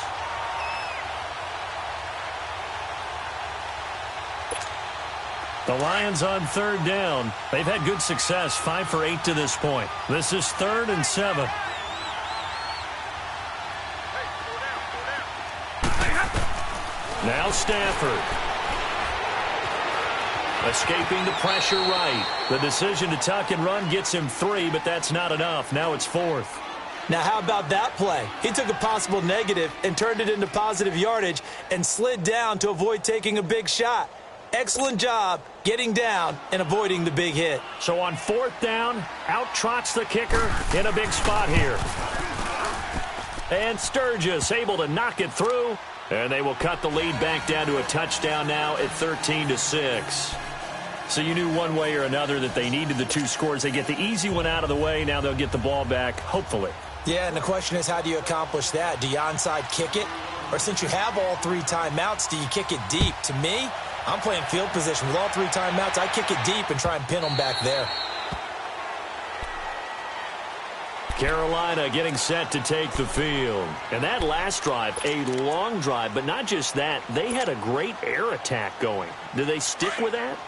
The Lions on 3rd down. They've had good success, 5 for 8 to this point. This is 3rd and 7. Now Stafford. Escaping the pressure right. The decision to tuck and run gets him 3, but that's not enough. Now it's 4th. Now, how about that play? He took a possible negative and turned it into positive yardage and slid down to avoid taking a big shot. Excellent job getting down and avoiding the big hit. So on 4th down, out trots the kicker in a big spot here. And Sturgis able to knock it through. And they will cut the lead back down to a touchdown now at 13-6. So you knew one way or another that they needed the 2 scores. They get the easy one out of the way. Now they'll get the ball back, hopefully. Yeah, and the question is, how do you accomplish that? Do you onside kick it? Or since you have all 3 timeouts, do you kick it deep? To me, I'm playing field position. With all 3 timeouts, I kick it deep and try and pin them back there. Carolina getting set to take the field. And that last drive, a long drive, but not just that. They had a great air attack going. Do they stick with that?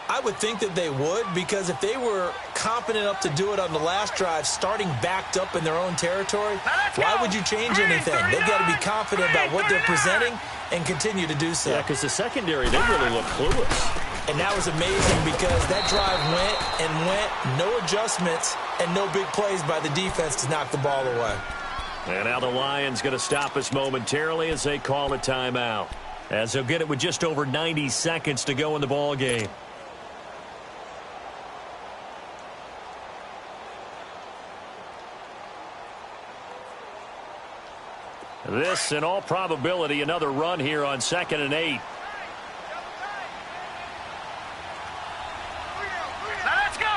I would think that they would, because if they were confident enough to do it on the last drive, starting backed up in their own territory, why would you change anything? They've got to be confident about what they're presenting and continue to do so. Yeah, because the secondary, they really look clueless. And that was amazing because that drive went and went, no adjustments, and no big plays by the defense to knock the ball away. And now the Lions going to stop us momentarily as they call a timeout, as they'll get it with just over 90 seconds to go in the ball game. This, in all probability, another run here on 2nd and 8. Now let's go.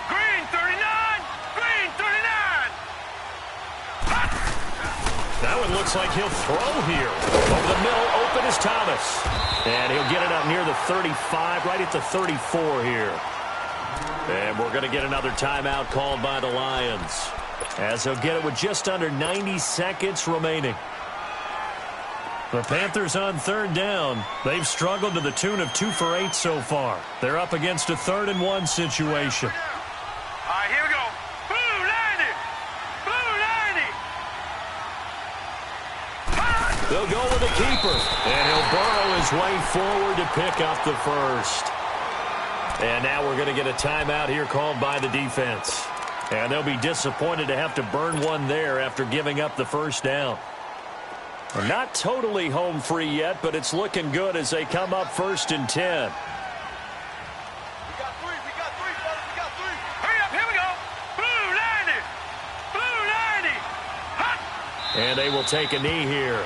Green 39. Green 39. That one looks like he'll throw here. Over the middle, open is Thomas. And he'll get it up near the 35, right at the 34 here. And we're going to get another timeout called by the Lions, as they'll get it with just under 90 seconds remaining. The Panthers on 3rd down. They've struggled to the tune of 2 for 8 so far. They're up against a 3rd and 1 situation. All right, here we go. Blue 90. Blue 90. They'll go with the keeper, and he'll burrow his way forward to pick up the first. And now we're going to get a timeout here called by the defense. And they'll be disappointed to have to burn one there after giving up the first down. We're not totally home free yet, but it's looking good as they come up 1st and 10. We got 3. We got 3, fellas. We got 3. Hurry up. Here we go. Blue 90. Blue 90. Hot. And they will take a knee here.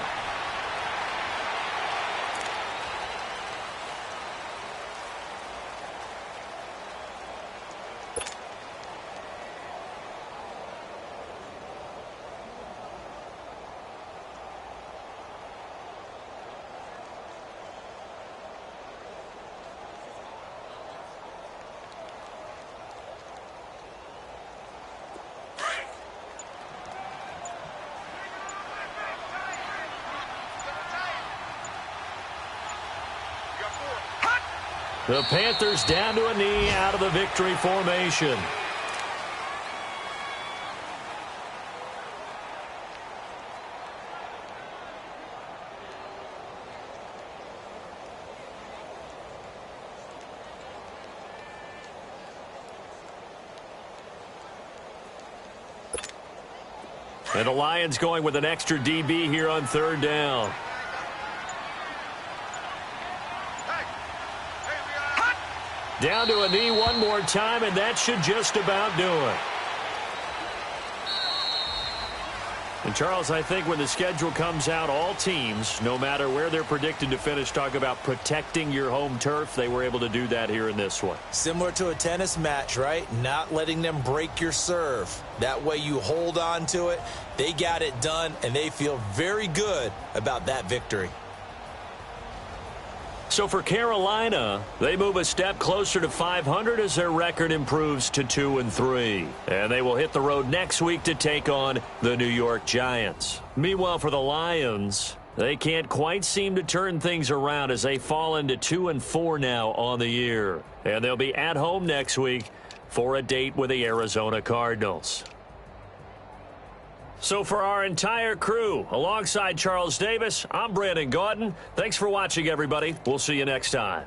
The Panthers down to a knee out of the victory formation. And the Lions going with an extra DB here on 3rd down. Down to a knee one more time, and that should just about do it. And, Charles, I think when the schedule comes out, all teams, no matter where they're predicted to finish, talk about protecting your home turf. They were able to do that here in this one. Similar to a tennis match, right? Not letting them break your serve. That way you hold on to it. They got it done, and they feel very good about that victory. So for Carolina, they move a step closer to 500 as their record improves to 2-3. And they will hit the road next week to take on the New York Giants. Meanwhile, for the Lions, they can't quite seem to turn things around as they fall into 2-4 now on the year. And they'll be at home next week for a date with the Arizona Cardinals. So for our entire crew, alongside Charles Davis, I'm Brandon Gaudin. Thanks for watching, everybody. We'll see you next time.